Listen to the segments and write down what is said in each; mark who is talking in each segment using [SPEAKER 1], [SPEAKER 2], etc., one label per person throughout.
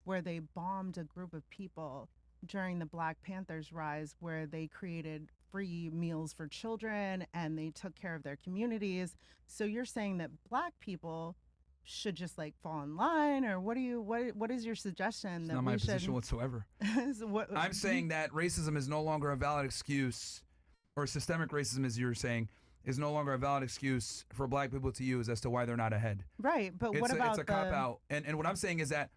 [SPEAKER 1] where they bombed a group of people during the Black Panthers rise, where they created free meals for children and they took care of their communities. So you're saying that Black people should just like fall in line, or what is your suggestion
[SPEAKER 2] It's
[SPEAKER 1] that
[SPEAKER 2] not my
[SPEAKER 1] we should
[SPEAKER 2] position whatsoever.
[SPEAKER 1] So what,
[SPEAKER 2] I'm saying that racism is no longer a valid excuse, or systemic racism, as you're saying, is no longer a valid excuse for Black people to use as to why they're not ahead.
[SPEAKER 1] right, but what about
[SPEAKER 2] It's a cop out. And what I'm saying is that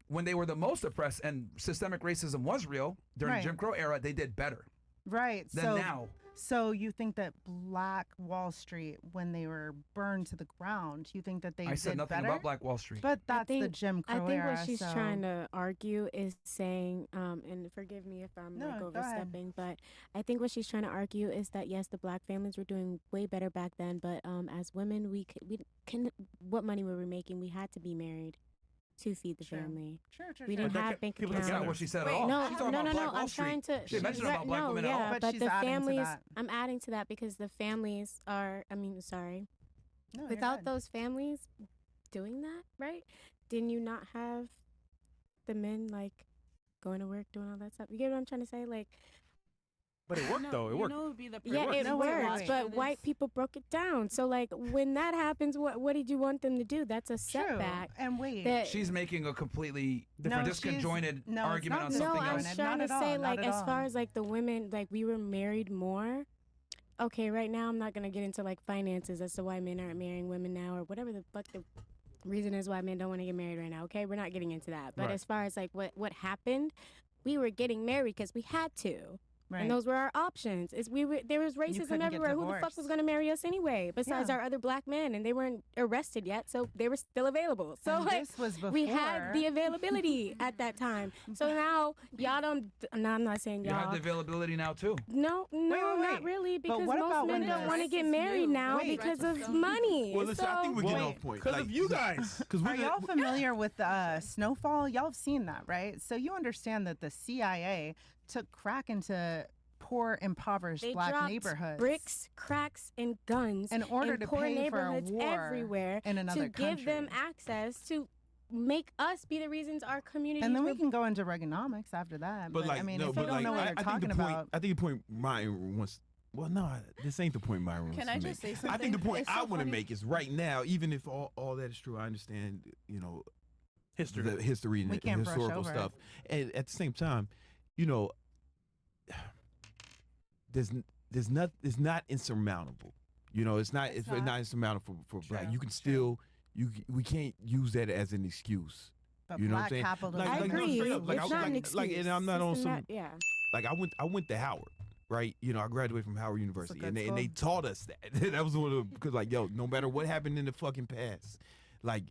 [SPEAKER 2] when they were the most oppressed and systemic racism was real during
[SPEAKER 1] Right.
[SPEAKER 2] the Jim Crow era, they did better
[SPEAKER 1] right?
[SPEAKER 2] than
[SPEAKER 1] So
[SPEAKER 2] now.
[SPEAKER 1] so you think that Black Wall Street, when they were burned to the ground, you think that they
[SPEAKER 2] I said
[SPEAKER 1] did
[SPEAKER 2] nothing
[SPEAKER 1] better?
[SPEAKER 2] about Black Wall Street.
[SPEAKER 1] But that's the Jim Crow
[SPEAKER 3] I think
[SPEAKER 1] era.
[SPEAKER 3] what she's
[SPEAKER 1] so-
[SPEAKER 3] trying to argue is saying, and forgive me if I'm
[SPEAKER 1] No,
[SPEAKER 3] like
[SPEAKER 1] go ahead.
[SPEAKER 3] overstepping, but I think what she's trying to argue is that yes, the Black families were doing way better back then, but as women, we can what money were we making? We had to be married to feed the
[SPEAKER 1] True.
[SPEAKER 3] family.
[SPEAKER 1] True.
[SPEAKER 3] We didn't have bank
[SPEAKER 4] people
[SPEAKER 3] accounts.
[SPEAKER 2] That's not what she said at
[SPEAKER 4] Wait,
[SPEAKER 2] all.
[SPEAKER 3] No,
[SPEAKER 2] She's talking
[SPEAKER 3] no,
[SPEAKER 2] about
[SPEAKER 3] no,
[SPEAKER 2] Black
[SPEAKER 3] no.
[SPEAKER 2] Wall
[SPEAKER 3] I'm
[SPEAKER 2] Street.
[SPEAKER 3] trying to.
[SPEAKER 2] She didn't mention about Black
[SPEAKER 3] no,
[SPEAKER 2] women at
[SPEAKER 3] yeah,
[SPEAKER 2] all.
[SPEAKER 1] But
[SPEAKER 3] but
[SPEAKER 1] she's
[SPEAKER 3] the
[SPEAKER 1] adding to
[SPEAKER 3] families.
[SPEAKER 1] that.
[SPEAKER 3] I'm adding to that because the families are. I mean, sorry.
[SPEAKER 1] No, you're
[SPEAKER 3] Without
[SPEAKER 1] good.
[SPEAKER 3] those families doing that, right? Didn't you not have the men like going to work, doing all that stuff? You get what I'm trying to say? Like,
[SPEAKER 4] But it worked though. It worked.
[SPEAKER 5] It would be the
[SPEAKER 3] yeah,
[SPEAKER 5] perfect
[SPEAKER 3] it
[SPEAKER 1] No, wait, wait,
[SPEAKER 3] works,
[SPEAKER 1] wait.
[SPEAKER 3] but white people broke it down. So like, when that happens, what did you want them to do? That's a
[SPEAKER 1] True.
[SPEAKER 3] setback.
[SPEAKER 1] And wait,
[SPEAKER 3] That
[SPEAKER 2] She's making a completely
[SPEAKER 1] No,
[SPEAKER 2] disconjointed
[SPEAKER 1] no, it's
[SPEAKER 2] argument
[SPEAKER 1] not
[SPEAKER 2] on
[SPEAKER 1] this
[SPEAKER 3] no,
[SPEAKER 2] something
[SPEAKER 3] I'm
[SPEAKER 2] else.
[SPEAKER 1] disjointed.
[SPEAKER 3] trying
[SPEAKER 1] Not
[SPEAKER 3] to
[SPEAKER 1] at
[SPEAKER 3] say
[SPEAKER 1] all,
[SPEAKER 3] like
[SPEAKER 1] not at
[SPEAKER 3] as
[SPEAKER 1] all.
[SPEAKER 3] far as like the women, like we were married more. Okay, right now I'm not gonna get into like finances as to why men aren't marrying women now or whatever the fuck the reason is why men don't want to get married right now. Okay, we're not getting into that. But
[SPEAKER 4] Right.
[SPEAKER 3] as far as like what happened, we were getting married because we had to.
[SPEAKER 1] right.
[SPEAKER 3] And those were our options. There was racism
[SPEAKER 1] couldn't get
[SPEAKER 3] everywhere. Who the fuck
[SPEAKER 1] divorced.
[SPEAKER 3] was going to marry us anyway? Besides
[SPEAKER 1] Yeah.
[SPEAKER 3] our other Black men, and they weren't arrested yet, so they were still available. So
[SPEAKER 1] And
[SPEAKER 3] like
[SPEAKER 1] this was before
[SPEAKER 3] we had the availability at that time. So now y'all don't. No, I'm not saying
[SPEAKER 2] You have
[SPEAKER 3] y'all.
[SPEAKER 2] the availability now too.
[SPEAKER 3] No, not
[SPEAKER 1] wait.
[SPEAKER 3] really,
[SPEAKER 1] But
[SPEAKER 3] because
[SPEAKER 1] what about
[SPEAKER 3] most men
[SPEAKER 1] when
[SPEAKER 3] don't
[SPEAKER 1] the
[SPEAKER 3] want to get
[SPEAKER 5] racist
[SPEAKER 3] married
[SPEAKER 5] knew?
[SPEAKER 3] now
[SPEAKER 1] Wait.
[SPEAKER 3] because of
[SPEAKER 5] Racist
[SPEAKER 3] money.
[SPEAKER 4] Well, listen, I think we're
[SPEAKER 3] So-
[SPEAKER 4] getting
[SPEAKER 1] Wait.
[SPEAKER 4] off point.
[SPEAKER 6] Because of you guys.
[SPEAKER 4] Because
[SPEAKER 1] Are y'all familiar with Snowfall? Y'all have seen that, right? So you understand that the CIA took crack into poor, impoverished
[SPEAKER 3] They
[SPEAKER 1] Black
[SPEAKER 3] dropped
[SPEAKER 1] neighborhoods,
[SPEAKER 3] bricks, cracks, and guns
[SPEAKER 1] in order
[SPEAKER 3] in
[SPEAKER 1] to
[SPEAKER 3] poor
[SPEAKER 1] pay for a
[SPEAKER 3] neighborhoods
[SPEAKER 1] war
[SPEAKER 3] everywhere
[SPEAKER 1] in another
[SPEAKER 3] to give them
[SPEAKER 1] country.
[SPEAKER 3] access to make us be the reasons our communities
[SPEAKER 1] And then we
[SPEAKER 3] were
[SPEAKER 1] can go into Reaganomics after that.
[SPEAKER 4] But like,
[SPEAKER 1] I mean,
[SPEAKER 4] no,
[SPEAKER 1] if
[SPEAKER 4] but
[SPEAKER 1] you don't
[SPEAKER 4] like,
[SPEAKER 1] know what
[SPEAKER 4] I
[SPEAKER 1] you're
[SPEAKER 4] think
[SPEAKER 1] talking
[SPEAKER 4] the point.
[SPEAKER 1] about,
[SPEAKER 4] I think the point Myron wants. Well, no, this ain't the point Myron wants
[SPEAKER 5] Can
[SPEAKER 4] to
[SPEAKER 5] I
[SPEAKER 4] make.
[SPEAKER 5] just say
[SPEAKER 4] I
[SPEAKER 5] something?
[SPEAKER 4] think the point
[SPEAKER 5] It's so
[SPEAKER 4] I want to
[SPEAKER 5] funny.
[SPEAKER 4] make is right now, even if all that is true, I understand,
[SPEAKER 6] History.
[SPEAKER 4] the history and
[SPEAKER 1] We
[SPEAKER 4] the
[SPEAKER 1] can't brush
[SPEAKER 4] historical
[SPEAKER 1] over it.
[SPEAKER 4] stuff. And at the same time, it's not insurmountable. It's not insurmountable for Black.
[SPEAKER 1] True,
[SPEAKER 4] You can
[SPEAKER 1] true.
[SPEAKER 4] still we can't use that as an excuse.
[SPEAKER 1] but
[SPEAKER 4] You know what I'm
[SPEAKER 1] Black
[SPEAKER 4] saying?
[SPEAKER 1] capitalism.
[SPEAKER 3] I
[SPEAKER 4] Like, no,
[SPEAKER 3] agree.
[SPEAKER 4] straight up, like,
[SPEAKER 3] it's
[SPEAKER 4] I-
[SPEAKER 3] not an
[SPEAKER 4] like-
[SPEAKER 3] excuse.
[SPEAKER 4] like, and I'm not on some-
[SPEAKER 3] Yeah.
[SPEAKER 4] Like I went to Howard, right? I graduated from Howard University,
[SPEAKER 1] good
[SPEAKER 4] and they taught us that. That was one of the, because no matter what happened in the fucking past, like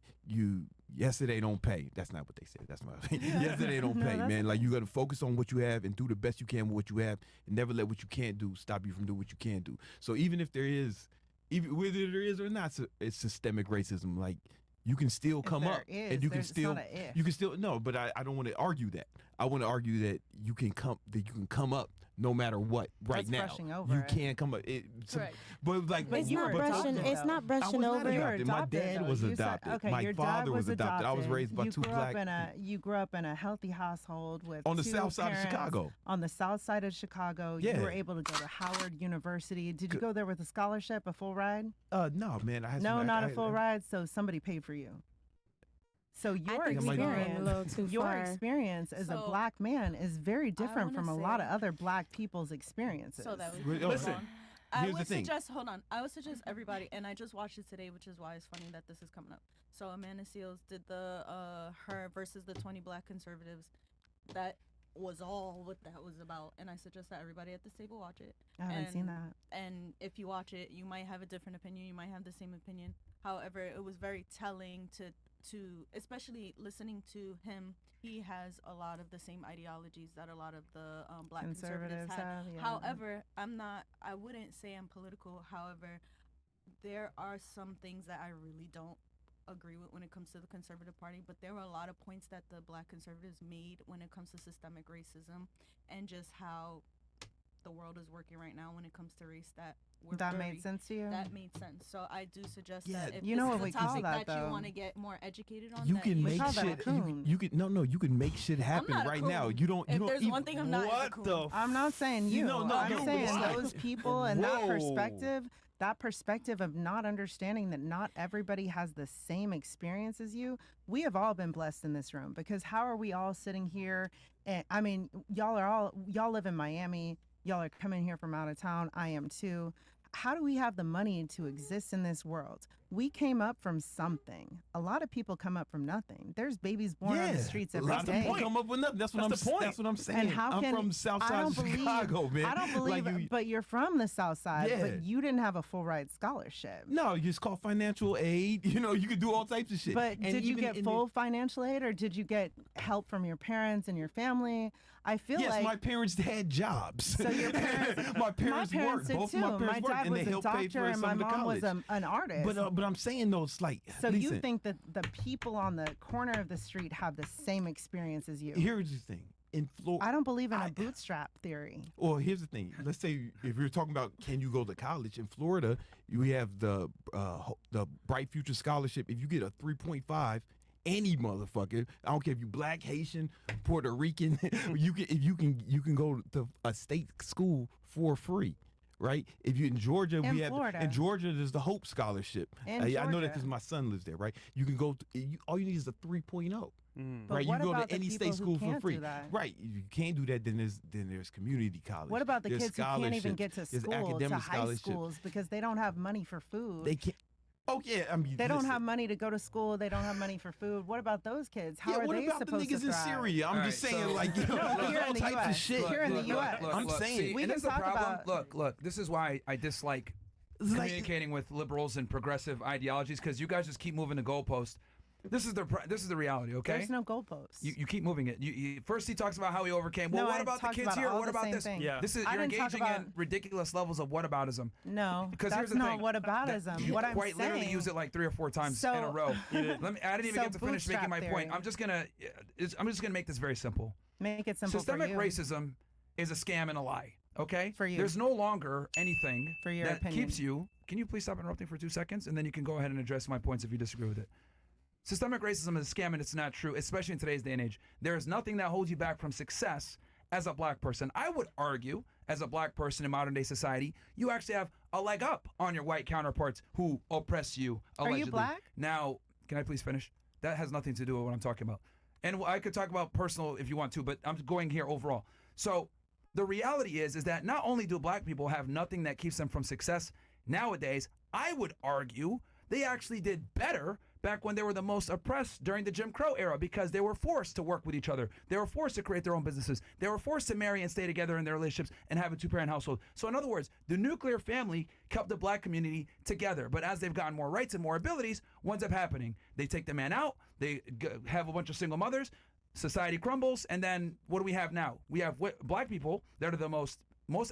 [SPEAKER 4] yesterday don't pay. That's not what they said. That's my yesterday don't
[SPEAKER 1] No,
[SPEAKER 4] pay,
[SPEAKER 1] that's
[SPEAKER 4] man. Like you got to focus on what you have and do the best you can with what you have, and never let what you can't do stop you from doing what you can do. So even if there is, even whether there is or not, it's systemic racism. Like you can still
[SPEAKER 1] If
[SPEAKER 4] come
[SPEAKER 1] there
[SPEAKER 4] up,
[SPEAKER 1] is,
[SPEAKER 4] and you can
[SPEAKER 1] there's- it's
[SPEAKER 4] still
[SPEAKER 1] not a if.
[SPEAKER 4] you can still no. But I don't want to argue that. I want to argue that you can come up no matter what. Right
[SPEAKER 1] That's
[SPEAKER 4] now,
[SPEAKER 1] brushing over
[SPEAKER 4] you
[SPEAKER 1] it.
[SPEAKER 4] can't come up.
[SPEAKER 5] Right.
[SPEAKER 4] But like,
[SPEAKER 1] But
[SPEAKER 3] It's
[SPEAKER 1] you
[SPEAKER 3] not
[SPEAKER 1] were
[SPEAKER 3] brushing.
[SPEAKER 1] adopted,
[SPEAKER 3] It's
[SPEAKER 1] though.
[SPEAKER 3] not
[SPEAKER 4] I
[SPEAKER 3] brushing
[SPEAKER 4] was not
[SPEAKER 3] over.
[SPEAKER 1] You were
[SPEAKER 4] adopted. My
[SPEAKER 1] adopted,
[SPEAKER 4] dad
[SPEAKER 1] though.
[SPEAKER 4] was
[SPEAKER 1] You said-
[SPEAKER 4] adopted.
[SPEAKER 1] okay,
[SPEAKER 4] My
[SPEAKER 1] your
[SPEAKER 4] father
[SPEAKER 1] dad
[SPEAKER 4] was adopted. I was raised by
[SPEAKER 1] you
[SPEAKER 4] two
[SPEAKER 1] grew
[SPEAKER 4] Black
[SPEAKER 1] you grew up in a healthy household with
[SPEAKER 4] on the
[SPEAKER 1] two
[SPEAKER 4] south side of
[SPEAKER 1] parents
[SPEAKER 4] Chicago.
[SPEAKER 1] On the south side of Chicago,
[SPEAKER 4] Yeah.
[SPEAKER 1] you were able to go to Howard University. Did you go there with a scholarship, a full ride?
[SPEAKER 4] No, man. I had
[SPEAKER 1] No,
[SPEAKER 4] some,
[SPEAKER 1] not a full ride. So somebody paid for you. So your
[SPEAKER 3] I think we're going a
[SPEAKER 1] experience,
[SPEAKER 3] little too
[SPEAKER 1] your
[SPEAKER 3] far.
[SPEAKER 1] experience as a
[SPEAKER 5] So,
[SPEAKER 1] Black man is very different
[SPEAKER 5] wanna
[SPEAKER 1] from a lot of
[SPEAKER 5] say-
[SPEAKER 1] other Black people's experiences.
[SPEAKER 5] So that was
[SPEAKER 4] Wait,
[SPEAKER 6] Listen,
[SPEAKER 4] okay.
[SPEAKER 5] I
[SPEAKER 4] Here's the
[SPEAKER 5] would
[SPEAKER 4] thing.
[SPEAKER 5] suggest, hold on. I would suggest everybody, and I just watched it today, which is why it's funny that this is coming up. So Amanda Seales did the her versus the 20 Black conservatives. That was all what that was about, and I suggest that everybody at this table watch it.
[SPEAKER 1] I haven't seen
[SPEAKER 5] And-
[SPEAKER 1] that.
[SPEAKER 5] And if you watch it, you might have a different opinion. You might have the same opinion. However, it was very telling to especially listening to him. He has a lot of the same ideologies that a lot of the Black conservatives have.
[SPEAKER 1] yeah.
[SPEAKER 5] However, I wouldn't say I'm political. However, there are some things that I really don't agree with when it comes to the conservative party, but there were a lot of points that the Black conservatives made when it comes to systemic racism and just how the world is working right now when it comes to race that
[SPEAKER 1] That made sense to you?
[SPEAKER 5] That made sense. So I do suggest
[SPEAKER 4] Yeah,
[SPEAKER 5] that if
[SPEAKER 1] you
[SPEAKER 5] this
[SPEAKER 1] know
[SPEAKER 5] is
[SPEAKER 1] what
[SPEAKER 5] a
[SPEAKER 1] we call
[SPEAKER 5] topic
[SPEAKER 1] that,
[SPEAKER 5] that you
[SPEAKER 1] though?
[SPEAKER 5] want to get more educated on,
[SPEAKER 4] You
[SPEAKER 5] that
[SPEAKER 4] can
[SPEAKER 1] We
[SPEAKER 4] make
[SPEAKER 1] call that a
[SPEAKER 4] shit.
[SPEAKER 1] coon.
[SPEAKER 4] You can no. You can make shit happen
[SPEAKER 5] not a
[SPEAKER 4] right now.
[SPEAKER 5] coon.
[SPEAKER 4] You don't. You
[SPEAKER 5] If
[SPEAKER 4] don't.
[SPEAKER 5] there's
[SPEAKER 4] even,
[SPEAKER 5] one thing I'm not, it's a
[SPEAKER 6] What
[SPEAKER 5] coon.
[SPEAKER 6] the?
[SPEAKER 1] I'm not saying you.
[SPEAKER 4] No, no,
[SPEAKER 1] I'm
[SPEAKER 4] no,
[SPEAKER 1] saying
[SPEAKER 4] but
[SPEAKER 1] those people and that
[SPEAKER 4] Whoa.
[SPEAKER 1] perspective. That perspective of not understanding that not everybody has the same experience as you. We have all been blessed in this room, because how are we all sitting here? And I mean, y'all live in Miami. Y'all are coming here from out of town. I am too. How do we have the money to exist in this world? We came up from something. A lot of people come up from nothing. There's babies born on the streets every
[SPEAKER 4] a lot of
[SPEAKER 1] day.
[SPEAKER 4] people come up with nothing. That's what
[SPEAKER 6] That's the
[SPEAKER 4] I'm.
[SPEAKER 6] point.
[SPEAKER 4] That's what I'm saying.
[SPEAKER 1] And how
[SPEAKER 4] I'm
[SPEAKER 1] can
[SPEAKER 4] from South
[SPEAKER 1] I
[SPEAKER 4] Side
[SPEAKER 1] don't
[SPEAKER 4] of
[SPEAKER 1] believe,
[SPEAKER 4] Chicago, man.
[SPEAKER 1] I don't believe,
[SPEAKER 4] Like
[SPEAKER 1] but you're from the South Side,
[SPEAKER 4] Yeah.
[SPEAKER 1] but you didn't have a full ride scholarship.
[SPEAKER 4] No, it's called financial aid. You know, you can do all types of shit.
[SPEAKER 1] But
[SPEAKER 4] And
[SPEAKER 1] did you
[SPEAKER 4] even
[SPEAKER 1] get
[SPEAKER 4] in
[SPEAKER 1] full financial aid, or did you get help from your parents and your family? I feel
[SPEAKER 4] Yes,
[SPEAKER 1] like
[SPEAKER 4] my parents had jobs.
[SPEAKER 1] So your parents,
[SPEAKER 4] my parents
[SPEAKER 1] my parents
[SPEAKER 4] worked.
[SPEAKER 1] did
[SPEAKER 4] Both
[SPEAKER 1] too.
[SPEAKER 4] of my parents
[SPEAKER 1] My
[SPEAKER 4] worked,
[SPEAKER 1] dad
[SPEAKER 4] and
[SPEAKER 1] was
[SPEAKER 4] they
[SPEAKER 1] a
[SPEAKER 4] helped pay
[SPEAKER 1] doctor,
[SPEAKER 4] for
[SPEAKER 1] and my
[SPEAKER 4] some of the
[SPEAKER 1] mom was
[SPEAKER 4] college.
[SPEAKER 1] an artist.
[SPEAKER 4] But I'm saying though, it's like
[SPEAKER 1] so you
[SPEAKER 4] listen,
[SPEAKER 1] think that the people on the corner of the street have the same experience as you?
[SPEAKER 4] here's the thing. In Florida,
[SPEAKER 1] I don't believe in
[SPEAKER 4] I-
[SPEAKER 1] a bootstrap theory.
[SPEAKER 4] Well, here's the thing. Let's say if you're talking about can you go to college in Florida, we have the Bright Future Scholarship. If you get a 3.5, any motherfucker, I don't care if you black, Haitian, Puerto Rican, you can go to a state school for free. Right? If you in Georgia,
[SPEAKER 1] In
[SPEAKER 4] we have
[SPEAKER 1] Florida.
[SPEAKER 4] in Georgia. There's the Hope Scholarship.
[SPEAKER 1] In
[SPEAKER 4] I know
[SPEAKER 1] Georgia.
[SPEAKER 4] that because my son lives there. Right? You can go. All you need is a 3.0.
[SPEAKER 1] But
[SPEAKER 4] Right? You
[SPEAKER 1] what
[SPEAKER 4] can go
[SPEAKER 1] about
[SPEAKER 4] to
[SPEAKER 1] the
[SPEAKER 4] any
[SPEAKER 1] people
[SPEAKER 4] state
[SPEAKER 1] who
[SPEAKER 4] school for
[SPEAKER 1] can't
[SPEAKER 4] free.
[SPEAKER 1] do that?
[SPEAKER 4] Right? If you can't do that, then there's community college.
[SPEAKER 1] What about the
[SPEAKER 4] There's
[SPEAKER 1] kids who can't even get to
[SPEAKER 4] scholarships. There's
[SPEAKER 1] school, to
[SPEAKER 4] academic
[SPEAKER 1] high
[SPEAKER 4] scholarships.
[SPEAKER 1] schools, because they don't have money for food?
[SPEAKER 4] They can't. Oh yeah, I mean
[SPEAKER 1] They don't
[SPEAKER 4] listen.
[SPEAKER 1] have money to go to school. They don't have money for food. What about those kids? How
[SPEAKER 4] Yeah,
[SPEAKER 1] are
[SPEAKER 4] what
[SPEAKER 1] they
[SPEAKER 4] about the
[SPEAKER 1] supposed
[SPEAKER 4] niggas
[SPEAKER 1] to
[SPEAKER 4] in
[SPEAKER 1] thrive?
[SPEAKER 4] Syria? I'm
[SPEAKER 2] All
[SPEAKER 4] just
[SPEAKER 2] right,
[SPEAKER 4] saying,
[SPEAKER 2] so-
[SPEAKER 4] like, you know,
[SPEAKER 1] No,
[SPEAKER 4] there's
[SPEAKER 1] here in
[SPEAKER 4] all
[SPEAKER 1] the
[SPEAKER 4] types of
[SPEAKER 1] US.
[SPEAKER 4] shit.
[SPEAKER 1] Here in the US.
[SPEAKER 4] I'm saying.
[SPEAKER 2] See,
[SPEAKER 1] We
[SPEAKER 2] and
[SPEAKER 1] can
[SPEAKER 2] this is the
[SPEAKER 1] talk
[SPEAKER 2] problem.
[SPEAKER 1] about-
[SPEAKER 2] Look. This is why I dislike
[SPEAKER 4] It's like-
[SPEAKER 2] communicating with liberals and progressive ideologies, because you guys just keep moving the goalpost. This is the reality, okay?
[SPEAKER 1] There's no goalposts.
[SPEAKER 2] You keep moving it. First he talks about how he overcame. Well,
[SPEAKER 1] No,
[SPEAKER 2] what
[SPEAKER 1] I
[SPEAKER 2] about the
[SPEAKER 1] talked
[SPEAKER 2] kids
[SPEAKER 1] about
[SPEAKER 2] here?
[SPEAKER 1] all
[SPEAKER 2] What
[SPEAKER 1] the
[SPEAKER 2] about
[SPEAKER 1] same
[SPEAKER 2] this?
[SPEAKER 1] thing.
[SPEAKER 6] Yeah.
[SPEAKER 2] This is
[SPEAKER 1] I
[SPEAKER 2] you're
[SPEAKER 1] didn't talk
[SPEAKER 2] engaging
[SPEAKER 1] about-
[SPEAKER 2] in ridiculous levels of whataboutism.
[SPEAKER 1] No,
[SPEAKER 2] Because
[SPEAKER 1] that's
[SPEAKER 2] here's the
[SPEAKER 1] not
[SPEAKER 2] thing.
[SPEAKER 1] whataboutism.
[SPEAKER 2] You
[SPEAKER 1] What I'm
[SPEAKER 2] quite
[SPEAKER 1] saying.
[SPEAKER 2] literally use it like 3 or 4 times
[SPEAKER 1] So-
[SPEAKER 2] in a row. I didn't even
[SPEAKER 1] So
[SPEAKER 2] get to finish making my
[SPEAKER 1] bootstrap
[SPEAKER 2] point.
[SPEAKER 1] theory.
[SPEAKER 2] I'm just gonna make this very simple.
[SPEAKER 1] Make it simple
[SPEAKER 2] Systemic
[SPEAKER 1] for you.
[SPEAKER 2] racism is a scam and a lie. Okay.
[SPEAKER 1] For you.
[SPEAKER 2] There's no longer anything
[SPEAKER 1] For your
[SPEAKER 2] that
[SPEAKER 1] opinion.
[SPEAKER 2] keeps you. Can you please stop interrupting for 2 seconds, and then you can go ahead and address my points if you disagree with it. Systemic racism is a scam, and it's not true, especially in today's day and age. There is nothing that holds you back from success as a black person. I would argue, as a black person in modern day society, you actually have a leg up on your white counterparts who oppress you,
[SPEAKER 1] Are you
[SPEAKER 2] allegedly.
[SPEAKER 1] black?
[SPEAKER 2] Now, can I please finish? That has nothing to do with what I'm talking about. And I could talk about personal if you want to, but I'm going here overall. So the reality is that not only do black people have nothing that keeps them from success nowadays, I would argue they actually did better back when they were the most oppressed during the Jim Crow era, because they were forced to work with each other. They were forced to create their own businesses. They were forced to marry and stay together in their relationships and have a 2-parent household. So in other words, the nuclear family kept the black community together. But as they've gotten more rights and more abilities, what ends up happening? They take the man out. They have a bunch of single mothers. Society crumbles. And then what do we have now? We have black people that are the most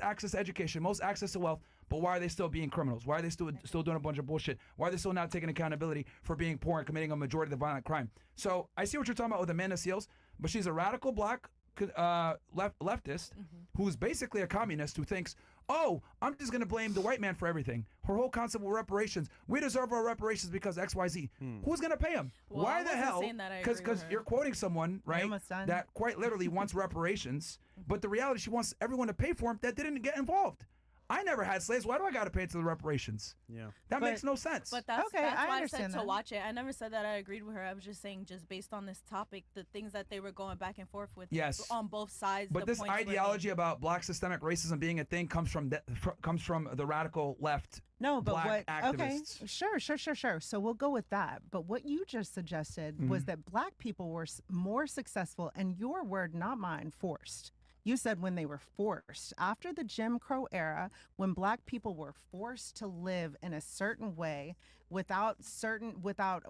[SPEAKER 2] access to education, most access to wealth. But why are they still being criminals? Why are they still doing a bunch of bullshit? Why are they still not taking accountability for being poor and committing a majority of the violent crime? So I see what you're talking about with Amanda Seals, but she's a radical black leftist who's basically a communist who thinks, oh, I'm just going to blame the white man for everything. Her whole concept of reparations. We deserve our reparations because X, Y, Z. Who's going to pay them?
[SPEAKER 5] Well,
[SPEAKER 2] Why
[SPEAKER 5] I
[SPEAKER 2] the
[SPEAKER 5] wasn't
[SPEAKER 2] hell?
[SPEAKER 5] saying that I agree with her.
[SPEAKER 2] You're quoting someone, right,
[SPEAKER 1] almost done.
[SPEAKER 2] that quite literally wants reparations, but the reality, she wants everyone to pay for them that didn't get involved. I never had slaves. Why do I got to pay to the reparations?
[SPEAKER 6] Yeah.
[SPEAKER 2] That
[SPEAKER 1] But-
[SPEAKER 2] makes no sense.
[SPEAKER 5] But that's,
[SPEAKER 1] Okay,
[SPEAKER 5] that's
[SPEAKER 1] I
[SPEAKER 5] why I
[SPEAKER 1] understand
[SPEAKER 5] said to
[SPEAKER 1] that.
[SPEAKER 5] watch it. I never said that I agreed with her. I was just saying, just based on this topic, the things that they were going back and forth with
[SPEAKER 2] Yes.
[SPEAKER 5] on both sides.
[SPEAKER 2] But
[SPEAKER 5] the
[SPEAKER 2] this
[SPEAKER 5] points were made.
[SPEAKER 2] ideology about black systemic racism being a thing comes from the radical left.
[SPEAKER 1] No, but
[SPEAKER 2] black
[SPEAKER 1] what?
[SPEAKER 2] activists.
[SPEAKER 1] Okay, sure. So we'll go with that. But what you just suggested was that black people were more successful, and your word, not mine, forced. You said when they were forced. After the Jim Crow era, when black people were forced to live in a certain way without,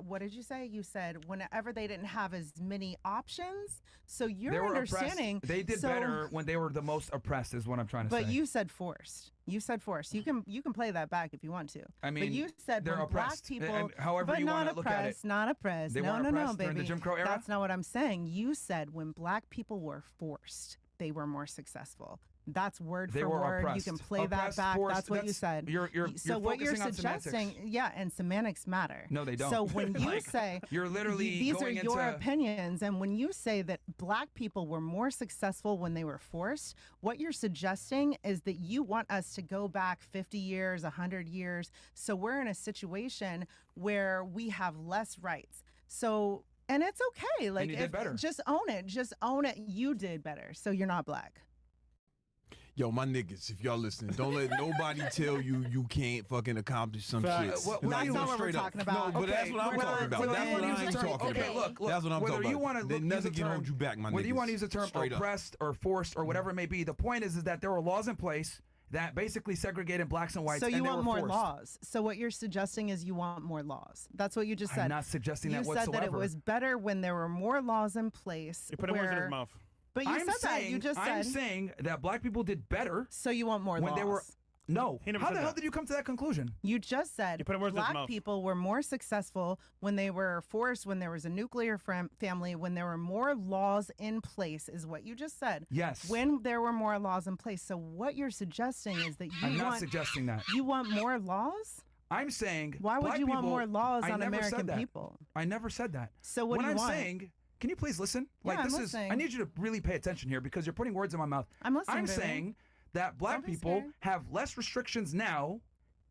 [SPEAKER 1] what did you say? You said whenever they didn't have as many options. So
[SPEAKER 2] They
[SPEAKER 1] you're
[SPEAKER 2] were
[SPEAKER 1] understanding.
[SPEAKER 2] oppressed. They did
[SPEAKER 1] so-
[SPEAKER 2] better when they were the most oppressed, is what I'm trying to say.
[SPEAKER 1] But you said forced. You said forced. You can play that back if you want to.
[SPEAKER 2] I mean,
[SPEAKER 1] but you said
[SPEAKER 2] they're
[SPEAKER 1] when black
[SPEAKER 2] oppressed.
[SPEAKER 1] people,
[SPEAKER 2] However
[SPEAKER 1] but
[SPEAKER 2] you
[SPEAKER 1] not
[SPEAKER 2] want to look at it.
[SPEAKER 1] oppressed, not oppressed.
[SPEAKER 2] They
[SPEAKER 1] No,
[SPEAKER 2] weren't
[SPEAKER 1] no,
[SPEAKER 2] oppressed
[SPEAKER 1] baby.
[SPEAKER 2] during the Jim Crow era?
[SPEAKER 1] That's not what I'm saying. You said when black people were forced, they were more successful. That's word
[SPEAKER 2] They
[SPEAKER 1] for
[SPEAKER 2] were
[SPEAKER 1] word. You
[SPEAKER 2] oppressed.
[SPEAKER 1] can play
[SPEAKER 2] Oppressed,
[SPEAKER 1] that back.
[SPEAKER 2] forced,
[SPEAKER 1] That's what you said.
[SPEAKER 2] You're
[SPEAKER 1] what you're
[SPEAKER 2] focusing on
[SPEAKER 1] suggesting,
[SPEAKER 2] semantics.
[SPEAKER 1] yeah, and semantics matter.
[SPEAKER 2] No, they don't.
[SPEAKER 1] So when you
[SPEAKER 2] Like,
[SPEAKER 1] say
[SPEAKER 2] you're literally
[SPEAKER 1] these are
[SPEAKER 2] going
[SPEAKER 1] your
[SPEAKER 2] into
[SPEAKER 1] opinions, and when you say that black people were more successful when they were forced, what you're suggesting is that you want us to go back 50 years, 100 years. So we're in a situation where we have less rights. So, and it's okay. Like,
[SPEAKER 2] you did better.
[SPEAKER 1] Just own it. Just own it. You did better. So you're not black.
[SPEAKER 4] Yo, my niggas, if y'all listening, don't let nobody tell you you can't fucking accomplish some
[SPEAKER 6] Facts.
[SPEAKER 4] shit.
[SPEAKER 2] What
[SPEAKER 4] And
[SPEAKER 2] are
[SPEAKER 4] I'm
[SPEAKER 2] you-
[SPEAKER 4] going
[SPEAKER 1] That's not what we're
[SPEAKER 4] straight up.
[SPEAKER 1] talking about.
[SPEAKER 4] No, but that's what I'm
[SPEAKER 1] we're
[SPEAKER 4] talking
[SPEAKER 1] not
[SPEAKER 4] about.
[SPEAKER 1] doing
[SPEAKER 4] That's what
[SPEAKER 1] it.
[SPEAKER 4] I ain't talking
[SPEAKER 2] Okay,
[SPEAKER 4] about.
[SPEAKER 2] look.
[SPEAKER 4] That's what I'm
[SPEAKER 2] whether
[SPEAKER 4] talking
[SPEAKER 2] you
[SPEAKER 4] about.
[SPEAKER 2] want to
[SPEAKER 4] Then
[SPEAKER 2] use
[SPEAKER 4] nothing
[SPEAKER 2] the
[SPEAKER 4] can
[SPEAKER 2] term,
[SPEAKER 4] hold you back, my
[SPEAKER 2] whether you
[SPEAKER 4] niggas.
[SPEAKER 2] want to use the term
[SPEAKER 4] Straight up.
[SPEAKER 2] oppressed or forced or whatever it may be, the point is that there were laws in place that basically segregated blacks and whites.
[SPEAKER 1] So you
[SPEAKER 2] and they
[SPEAKER 1] want
[SPEAKER 2] were
[SPEAKER 1] more
[SPEAKER 2] forced.
[SPEAKER 1] laws. So what you're suggesting is you want more laws. That's what you just said.
[SPEAKER 2] I'm not suggesting
[SPEAKER 1] you
[SPEAKER 2] that
[SPEAKER 1] said
[SPEAKER 2] whatsoever.
[SPEAKER 1] that it was better when there were more laws in place.
[SPEAKER 6] You're putting words in
[SPEAKER 1] where-
[SPEAKER 6] his mouth.
[SPEAKER 1] But you
[SPEAKER 2] I'm
[SPEAKER 1] said
[SPEAKER 2] saying,
[SPEAKER 1] that. You just
[SPEAKER 2] I'm
[SPEAKER 1] said.
[SPEAKER 2] saying that black people did better
[SPEAKER 1] So you want more
[SPEAKER 2] when
[SPEAKER 1] laws.
[SPEAKER 2] they were. No.
[SPEAKER 6] He never
[SPEAKER 2] How
[SPEAKER 6] said
[SPEAKER 2] the hell
[SPEAKER 6] that.
[SPEAKER 2] did you come to that conclusion?
[SPEAKER 1] You just said
[SPEAKER 6] You put words in his
[SPEAKER 1] black
[SPEAKER 6] mouth.
[SPEAKER 1] people were more successful when they were forced, when there was a nuclear family, when there were more laws in place, is what you just said.
[SPEAKER 2] Yes.
[SPEAKER 1] When there were more laws in place. So what you're suggesting is that
[SPEAKER 2] I'm
[SPEAKER 1] you
[SPEAKER 2] not
[SPEAKER 1] want
[SPEAKER 2] suggesting that.
[SPEAKER 1] you want more laws?
[SPEAKER 2] I'm saying.
[SPEAKER 1] Why would
[SPEAKER 2] black
[SPEAKER 1] you want
[SPEAKER 2] people-
[SPEAKER 1] more laws
[SPEAKER 2] I
[SPEAKER 1] on
[SPEAKER 2] never said
[SPEAKER 1] American
[SPEAKER 2] that.
[SPEAKER 1] people?
[SPEAKER 2] I never said that.
[SPEAKER 1] So what
[SPEAKER 2] when
[SPEAKER 1] do you
[SPEAKER 2] I'm
[SPEAKER 1] want?
[SPEAKER 2] saying, can you please listen?
[SPEAKER 1] Yeah,
[SPEAKER 2] Like
[SPEAKER 1] I'm
[SPEAKER 2] this is.
[SPEAKER 1] listening.
[SPEAKER 2] I need you to really pay attention here because you're putting words in my mouth.
[SPEAKER 1] I'm listening.
[SPEAKER 2] I'm
[SPEAKER 1] baby.
[SPEAKER 2] saying that black
[SPEAKER 1] Don't be
[SPEAKER 2] people
[SPEAKER 1] scared.
[SPEAKER 2] have less restrictions now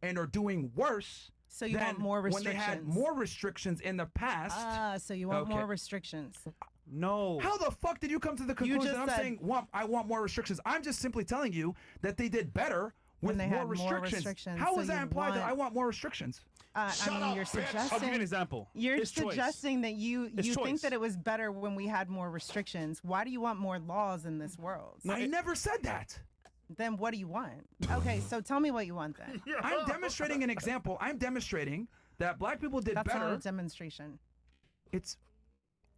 [SPEAKER 2] and are doing worse
[SPEAKER 1] So you
[SPEAKER 2] than
[SPEAKER 1] want more
[SPEAKER 2] when
[SPEAKER 1] restrictions.
[SPEAKER 2] they had more restrictions in the past.
[SPEAKER 1] So you want more
[SPEAKER 2] Okay.
[SPEAKER 1] restrictions.
[SPEAKER 6] No.
[SPEAKER 2] How the fuck did you come to the conclusion
[SPEAKER 1] just
[SPEAKER 2] that I'm
[SPEAKER 1] said-
[SPEAKER 2] saying I want more restrictions? I'm just simply telling you that they did better
[SPEAKER 1] When
[SPEAKER 2] with
[SPEAKER 1] they
[SPEAKER 2] more
[SPEAKER 1] had more
[SPEAKER 2] restrictions.
[SPEAKER 1] restrictions,
[SPEAKER 2] How
[SPEAKER 1] so
[SPEAKER 2] is that
[SPEAKER 1] you
[SPEAKER 2] implied that
[SPEAKER 1] want-
[SPEAKER 2] I want more restrictions?
[SPEAKER 1] I mean, you're
[SPEAKER 6] I'll give you an
[SPEAKER 1] suggesting.
[SPEAKER 6] example.
[SPEAKER 1] You're
[SPEAKER 6] His choice.
[SPEAKER 1] suggesting that you
[SPEAKER 6] His
[SPEAKER 1] think
[SPEAKER 6] choice.
[SPEAKER 1] that it was better when we had more restrictions. Why do you want more laws in this world?
[SPEAKER 2] I never said that.
[SPEAKER 1] Then what do you want? Okay, so tell me what you want then.
[SPEAKER 2] I'm demonstrating an example. I'm demonstrating that black people did
[SPEAKER 1] That's not
[SPEAKER 2] better.
[SPEAKER 1] a demonstration.
[SPEAKER 2] It's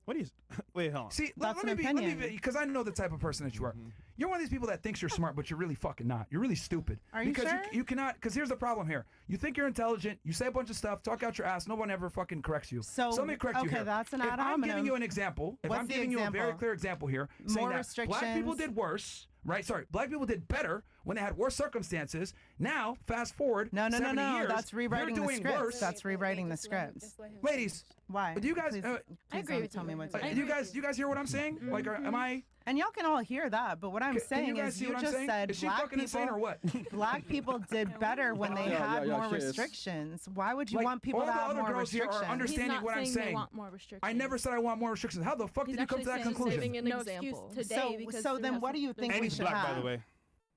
[SPEAKER 6] What is? Wait, hold on.
[SPEAKER 2] see.
[SPEAKER 1] That's
[SPEAKER 2] let me
[SPEAKER 1] an
[SPEAKER 2] be
[SPEAKER 1] opinion.
[SPEAKER 2] because I know the type of person that you are. You're one of these people that thinks you're smart, but you're really fucking not. You're really stupid.
[SPEAKER 1] Are you
[SPEAKER 2] because
[SPEAKER 1] sure?
[SPEAKER 2] you cannot. Because here's the problem here. You think you're intelligent. You say a bunch of stuff. Talk out your ass. No one ever fucking corrects you.
[SPEAKER 1] So,
[SPEAKER 2] let me correct you
[SPEAKER 1] okay,
[SPEAKER 2] here.
[SPEAKER 1] that's an
[SPEAKER 2] if
[SPEAKER 1] ad
[SPEAKER 2] I'm giving
[SPEAKER 1] hominem.
[SPEAKER 2] you an example, if
[SPEAKER 1] What's
[SPEAKER 2] I'm
[SPEAKER 1] the
[SPEAKER 2] giving you a very
[SPEAKER 1] example?
[SPEAKER 2] clear example here, saying
[SPEAKER 1] More
[SPEAKER 2] that black people
[SPEAKER 1] restrictions?
[SPEAKER 2] did worse. Right, sorry. Black people did better when they had worse circumstances. Now, fast forward.
[SPEAKER 1] No,
[SPEAKER 2] 70 years,
[SPEAKER 1] That's rewriting
[SPEAKER 2] you're
[SPEAKER 1] the
[SPEAKER 2] doing
[SPEAKER 1] script.
[SPEAKER 2] worse.
[SPEAKER 1] That's rewriting the script.
[SPEAKER 2] Ladies,
[SPEAKER 1] Why?
[SPEAKER 2] do you guys?
[SPEAKER 1] Please,
[SPEAKER 2] uh,
[SPEAKER 1] please
[SPEAKER 3] agree
[SPEAKER 1] don't
[SPEAKER 3] with
[SPEAKER 1] tell
[SPEAKER 3] you.
[SPEAKER 1] me what
[SPEAKER 3] I
[SPEAKER 1] to
[SPEAKER 2] do
[SPEAKER 1] do.
[SPEAKER 2] you guys hear what I'm saying? Like, am I?
[SPEAKER 1] And y'all can all hear that, but what I'm
[SPEAKER 2] Can
[SPEAKER 1] saying
[SPEAKER 2] you guys
[SPEAKER 1] is
[SPEAKER 2] see
[SPEAKER 1] you
[SPEAKER 2] what I'm
[SPEAKER 1] just
[SPEAKER 2] saying?
[SPEAKER 1] said
[SPEAKER 2] Is she
[SPEAKER 1] black
[SPEAKER 2] fucking insane or
[SPEAKER 1] people,
[SPEAKER 2] what?
[SPEAKER 1] black people did better when they had more restrictions. Why would you
[SPEAKER 2] Like,
[SPEAKER 1] want people
[SPEAKER 2] all
[SPEAKER 1] to
[SPEAKER 2] the
[SPEAKER 1] have
[SPEAKER 2] other
[SPEAKER 1] more
[SPEAKER 2] girls here are
[SPEAKER 1] restrictions?
[SPEAKER 2] understanding
[SPEAKER 7] He's not
[SPEAKER 2] what I'm
[SPEAKER 7] saying
[SPEAKER 2] saying.
[SPEAKER 7] they want more restrictions.
[SPEAKER 2] I never said I want more restrictions. How the fuck
[SPEAKER 7] He's
[SPEAKER 2] did you come to that
[SPEAKER 7] actually saying
[SPEAKER 2] conclusion?
[SPEAKER 7] giving an
[SPEAKER 3] No excuse
[SPEAKER 7] example.
[SPEAKER 3] today.
[SPEAKER 1] So then what do you think
[SPEAKER 6] And
[SPEAKER 1] we
[SPEAKER 6] he's
[SPEAKER 1] should
[SPEAKER 6] black,
[SPEAKER 1] have?
[SPEAKER 6] by the way.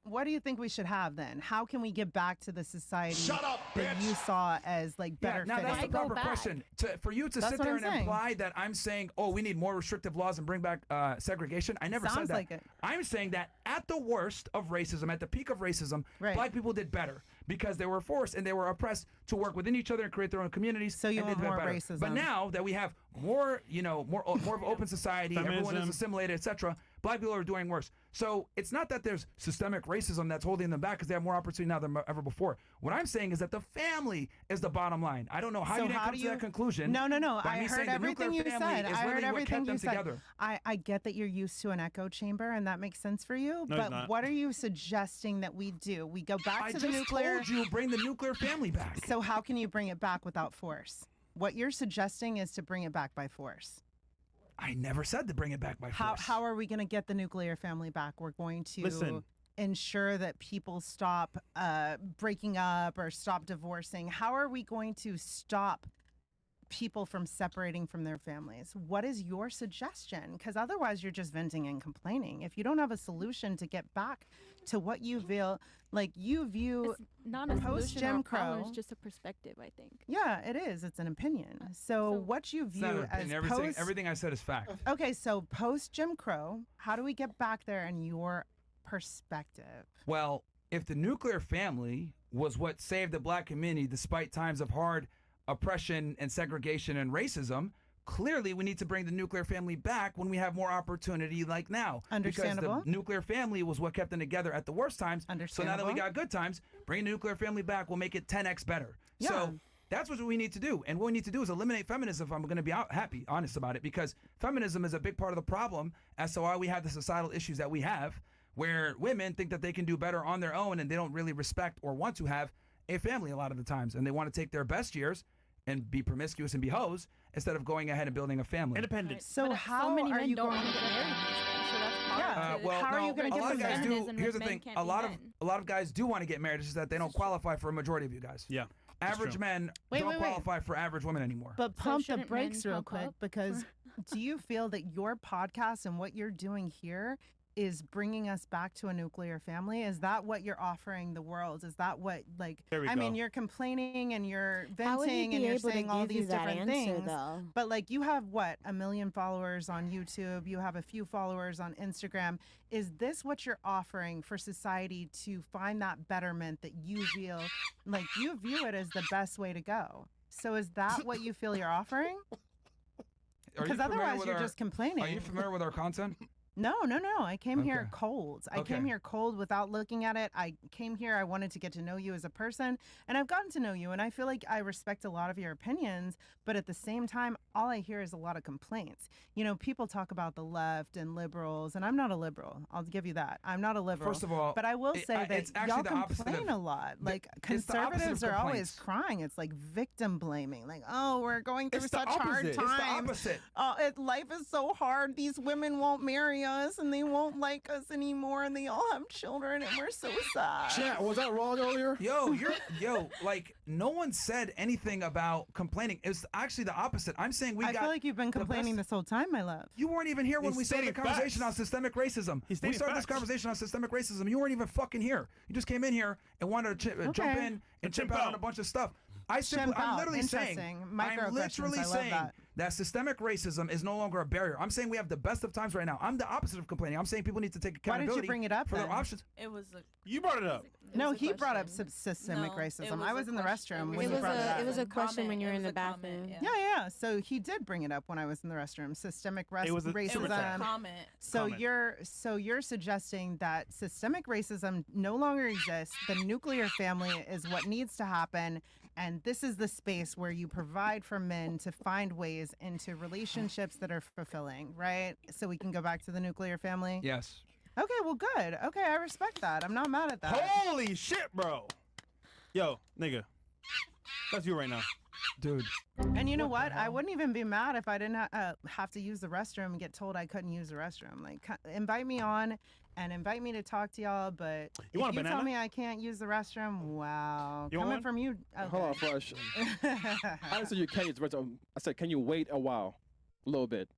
[SPEAKER 1] What do you think we should have then? How can we get back to the society that you saw as like
[SPEAKER 2] Yeah,
[SPEAKER 1] better
[SPEAKER 2] now that's the
[SPEAKER 1] fitting?
[SPEAKER 3] go
[SPEAKER 2] proper
[SPEAKER 3] back.
[SPEAKER 2] question. For you to
[SPEAKER 1] That's
[SPEAKER 2] sit
[SPEAKER 1] what
[SPEAKER 2] there
[SPEAKER 1] I'm
[SPEAKER 2] and
[SPEAKER 1] saying.
[SPEAKER 2] imply that I'm saying, oh, we need more restrictive laws and bring back segregation. I never said
[SPEAKER 1] Sounds
[SPEAKER 2] that.
[SPEAKER 1] like it.
[SPEAKER 2] I'm saying that at the worst of racism, at the peak of racism,
[SPEAKER 1] Right.
[SPEAKER 2] black people did better because they were forced and they were oppressed to work within each other and create their own communities.
[SPEAKER 1] So you
[SPEAKER 2] and
[SPEAKER 1] want
[SPEAKER 2] they did
[SPEAKER 1] more
[SPEAKER 2] better.
[SPEAKER 1] racism.
[SPEAKER 2] But now that we have more, more of an open society, everyone is
[SPEAKER 6] Feminism.
[SPEAKER 2] assimilated, etc. Black people are doing worse. So it's not that there's systemic racism that's holding them back because they have more opportunity now than ever before. What I'm saying is that the family is the bottom line. I don't know how you didn't come to that conclusion.
[SPEAKER 1] No.
[SPEAKER 2] by
[SPEAKER 1] I
[SPEAKER 2] me
[SPEAKER 1] heard
[SPEAKER 2] saying the
[SPEAKER 1] everything
[SPEAKER 2] nuclear
[SPEAKER 1] you
[SPEAKER 2] family
[SPEAKER 1] said.
[SPEAKER 2] is
[SPEAKER 1] I heard
[SPEAKER 2] literally what
[SPEAKER 1] everything
[SPEAKER 2] kept them
[SPEAKER 1] you said.
[SPEAKER 2] together.
[SPEAKER 1] I get that you're used to an echo chamber and that makes sense for you.
[SPEAKER 6] No, it's
[SPEAKER 1] but
[SPEAKER 6] not.
[SPEAKER 1] what are you suggesting that we do? We go back
[SPEAKER 2] I
[SPEAKER 1] to
[SPEAKER 2] just
[SPEAKER 1] the nuclear.
[SPEAKER 2] told you bring the nuclear family back.
[SPEAKER 1] So how can you bring it back without force? What you're suggesting is to bring it back by force.
[SPEAKER 2] I never said to bring it back by force.
[SPEAKER 1] How are we going to get the nuclear family back? We're going to
[SPEAKER 6] Listen.
[SPEAKER 1] ensure that people stop breaking up or stop divorcing. How are we going to stop people from separating from their families? What is your suggestion? Because otherwise you're just venting and complaining. If you don't have a solution to get back to what you feel like you view,
[SPEAKER 7] It's not a
[SPEAKER 1] post
[SPEAKER 7] solution
[SPEAKER 1] Jim
[SPEAKER 7] or a problem,
[SPEAKER 1] Crow.
[SPEAKER 7] it's just a perspective, I think.
[SPEAKER 1] yeah, it is. It's an opinion. So what you
[SPEAKER 2] It's not
[SPEAKER 1] view
[SPEAKER 2] an
[SPEAKER 1] as
[SPEAKER 2] opinion.
[SPEAKER 1] post
[SPEAKER 2] Everything I said is fact.
[SPEAKER 1] Okay, so post Jim Crow, how do we get back there in your perspective?
[SPEAKER 2] Well, if the nuclear family was what saved the black community despite times of hard oppression and segregation and racism, clearly we need to bring the nuclear family back when we have more opportunity like now.
[SPEAKER 1] Understandable.
[SPEAKER 2] Because the nuclear family was what kept them together at the worst times. So now that we
[SPEAKER 1] Understandable.
[SPEAKER 2] got good times, bringing the nuclear family back will make it 10x better.
[SPEAKER 1] Yeah.
[SPEAKER 2] So that's what we need to do. And what we need to do is eliminate feminism if I'm going to be honest about it, because feminism is a big part of the problem as to why we have the societal issues that we have. where women think that they can do better on their own and they don't really respect or want to have a family a lot of the times, and they want to take their best years and be promiscuous and be hoes instead of going ahead and building a family.
[SPEAKER 6] Independence.
[SPEAKER 1] So
[SPEAKER 5] But
[SPEAKER 1] how
[SPEAKER 5] so many
[SPEAKER 1] are
[SPEAKER 5] men
[SPEAKER 1] you
[SPEAKER 5] don't
[SPEAKER 1] going
[SPEAKER 5] want to get married these days, so that's hard
[SPEAKER 1] Yeah.
[SPEAKER 5] to-
[SPEAKER 2] Well,
[SPEAKER 1] How are
[SPEAKER 2] no,
[SPEAKER 1] you gonna
[SPEAKER 2] a
[SPEAKER 1] get
[SPEAKER 2] lot of
[SPEAKER 1] them
[SPEAKER 2] guys
[SPEAKER 1] there?
[SPEAKER 2] do.
[SPEAKER 7] Feminism
[SPEAKER 2] Here's the
[SPEAKER 7] with
[SPEAKER 2] thing:
[SPEAKER 7] men
[SPEAKER 2] a
[SPEAKER 7] can't
[SPEAKER 2] lot
[SPEAKER 7] be
[SPEAKER 2] of
[SPEAKER 7] men.
[SPEAKER 2] a lot of guys do want to get married. It's just that they don't qualify for a majority of you guys.
[SPEAKER 6] Yeah.
[SPEAKER 2] Average
[SPEAKER 6] true.
[SPEAKER 2] men
[SPEAKER 1] Wait,
[SPEAKER 2] don't
[SPEAKER 1] wait, wait.
[SPEAKER 2] qualify for average women anymore.
[SPEAKER 1] But pump the
[SPEAKER 7] shouldn't
[SPEAKER 1] brakes
[SPEAKER 7] men
[SPEAKER 1] real
[SPEAKER 7] pump
[SPEAKER 1] quick
[SPEAKER 7] up
[SPEAKER 1] because do you feel that your podcast and what you're doing here is bringing us back to a nuclear family? Is that what you're offering the world? Is that what, like,
[SPEAKER 6] There we
[SPEAKER 1] I mean,
[SPEAKER 6] go.
[SPEAKER 1] you're complaining and you're
[SPEAKER 3] How would he
[SPEAKER 1] venting
[SPEAKER 3] be
[SPEAKER 1] and you're
[SPEAKER 3] able
[SPEAKER 1] saying
[SPEAKER 3] to
[SPEAKER 1] all
[SPEAKER 3] give
[SPEAKER 1] these
[SPEAKER 3] you that
[SPEAKER 1] different
[SPEAKER 3] answer,
[SPEAKER 1] things.
[SPEAKER 3] though?
[SPEAKER 1] But like you have what, 1 million followers on YouTube, you have a few followers on Instagram. Is this what you're offering for society to find that betterment that you feel like you view it as the best way to go? So is that what you feel you're offering?
[SPEAKER 2] Are you
[SPEAKER 1] Because
[SPEAKER 2] familiar
[SPEAKER 1] otherwise
[SPEAKER 2] with
[SPEAKER 1] you're
[SPEAKER 2] our-
[SPEAKER 1] just complaining.
[SPEAKER 2] Are you familiar with our content?
[SPEAKER 1] No. I came here
[SPEAKER 2] Okay.
[SPEAKER 1] cold. I
[SPEAKER 2] Okay.
[SPEAKER 1] came here cold without looking at it. I came here, I wanted to get to know you as a person, and I've gotten to know you, and I feel like I respect a lot of your opinions, but at the same time, all I hear is a lot of complaints. You know, people talk about the left and liberals, and I'm not a liberal. I'll give you that. I'm not a liberal.
[SPEAKER 2] First of all,
[SPEAKER 1] but I will say
[SPEAKER 2] it's
[SPEAKER 1] that
[SPEAKER 2] actually
[SPEAKER 1] y'all
[SPEAKER 2] the opposite
[SPEAKER 1] complain
[SPEAKER 2] of-
[SPEAKER 1] a lot. Like,
[SPEAKER 2] it's the opposite of
[SPEAKER 1] conservatives are always
[SPEAKER 2] complaints.
[SPEAKER 1] crying. It's like victim blaming. Like, oh, we're going through
[SPEAKER 4] It's the
[SPEAKER 1] such hard
[SPEAKER 4] opposite.
[SPEAKER 2] it's the
[SPEAKER 1] times.
[SPEAKER 2] opposite.
[SPEAKER 1] Life is so hard. These women won't marry us and they won't like us anymore and they all have children and we're so sad.
[SPEAKER 8] Chat, was I wrong earlier?
[SPEAKER 2] Like no one said anything about complaining. It's actually the opposite. I'm saying we
[SPEAKER 1] I
[SPEAKER 2] got.
[SPEAKER 1] feel like you've been
[SPEAKER 2] the
[SPEAKER 1] complaining
[SPEAKER 2] best-
[SPEAKER 1] this whole time, my love.
[SPEAKER 2] You weren't even here when
[SPEAKER 6] He's
[SPEAKER 2] we started the
[SPEAKER 6] stating
[SPEAKER 2] conversation
[SPEAKER 6] facts.
[SPEAKER 2] on systemic racism.
[SPEAKER 6] He's
[SPEAKER 2] We
[SPEAKER 6] stating
[SPEAKER 2] started this
[SPEAKER 6] facts.
[SPEAKER 2] conversation on systemic racism. You weren't even fucking here. You just came in here and wanted to jump
[SPEAKER 1] Okay.
[SPEAKER 2] in and chip
[SPEAKER 6] Chimp
[SPEAKER 2] out on
[SPEAKER 6] out.
[SPEAKER 2] a bunch of stuff. I'm
[SPEAKER 1] Chimp out.
[SPEAKER 2] literally saying,
[SPEAKER 1] Interesting.
[SPEAKER 2] I'm
[SPEAKER 1] Microaggressions.
[SPEAKER 2] literally
[SPEAKER 1] I love
[SPEAKER 2] saying
[SPEAKER 1] that.
[SPEAKER 2] systemic racism is no longer a barrier. I'm saying we have the best of times right now. I'm the opposite of complaining. I'm saying people need to take
[SPEAKER 1] Why did
[SPEAKER 2] accountability
[SPEAKER 1] you bring it up
[SPEAKER 2] for their
[SPEAKER 1] then?
[SPEAKER 2] options.
[SPEAKER 5] It was a.
[SPEAKER 6] You brought it up.
[SPEAKER 5] it
[SPEAKER 1] No,
[SPEAKER 5] was a
[SPEAKER 1] he brought up
[SPEAKER 5] question.
[SPEAKER 1] systemic
[SPEAKER 5] No, it
[SPEAKER 1] racism.
[SPEAKER 5] was
[SPEAKER 1] I
[SPEAKER 5] a
[SPEAKER 1] was in the
[SPEAKER 5] question.
[SPEAKER 1] restroom
[SPEAKER 5] It
[SPEAKER 1] when
[SPEAKER 3] It
[SPEAKER 1] you
[SPEAKER 3] was
[SPEAKER 1] brought it up.
[SPEAKER 3] it was a question when you were
[SPEAKER 5] It
[SPEAKER 3] in
[SPEAKER 5] was
[SPEAKER 3] the
[SPEAKER 5] a comment,
[SPEAKER 3] bathroom.
[SPEAKER 1] Yeah. So he did bring it up when I was in the restroom. Systemic
[SPEAKER 6] It was a-
[SPEAKER 5] It was a
[SPEAKER 1] racism.
[SPEAKER 5] comment.
[SPEAKER 1] So
[SPEAKER 6] Comment.
[SPEAKER 1] you're suggesting that systemic racism no longer exists. The nuclear family is what needs to happen, and this is the space where you provide for men to find ways into relationships that are fulfilling, right? So we can go back to the nuclear family.
[SPEAKER 2] Yes.
[SPEAKER 1] Okay, well, good. Okay, I respect that. I'm not mad at that.
[SPEAKER 6] Holy shit, bro. Yo, nigga. That's you right now.
[SPEAKER 2] Dude.
[SPEAKER 1] And you know what? I wouldn't even be mad if I didn't have to use the restroom and get told I couldn't use the restroom. Like, invite me on and invite me to talk to y'all. But
[SPEAKER 6] You want
[SPEAKER 1] if
[SPEAKER 6] a
[SPEAKER 1] you tell
[SPEAKER 6] banana?
[SPEAKER 1] me I can't use the restroom, wow.
[SPEAKER 6] You want
[SPEAKER 1] Coming
[SPEAKER 6] one?
[SPEAKER 1] from you. Okay.
[SPEAKER 8] Hold on, Fresh. I didn't say you can't use the restroom. I said, can you wait a while? A little bit.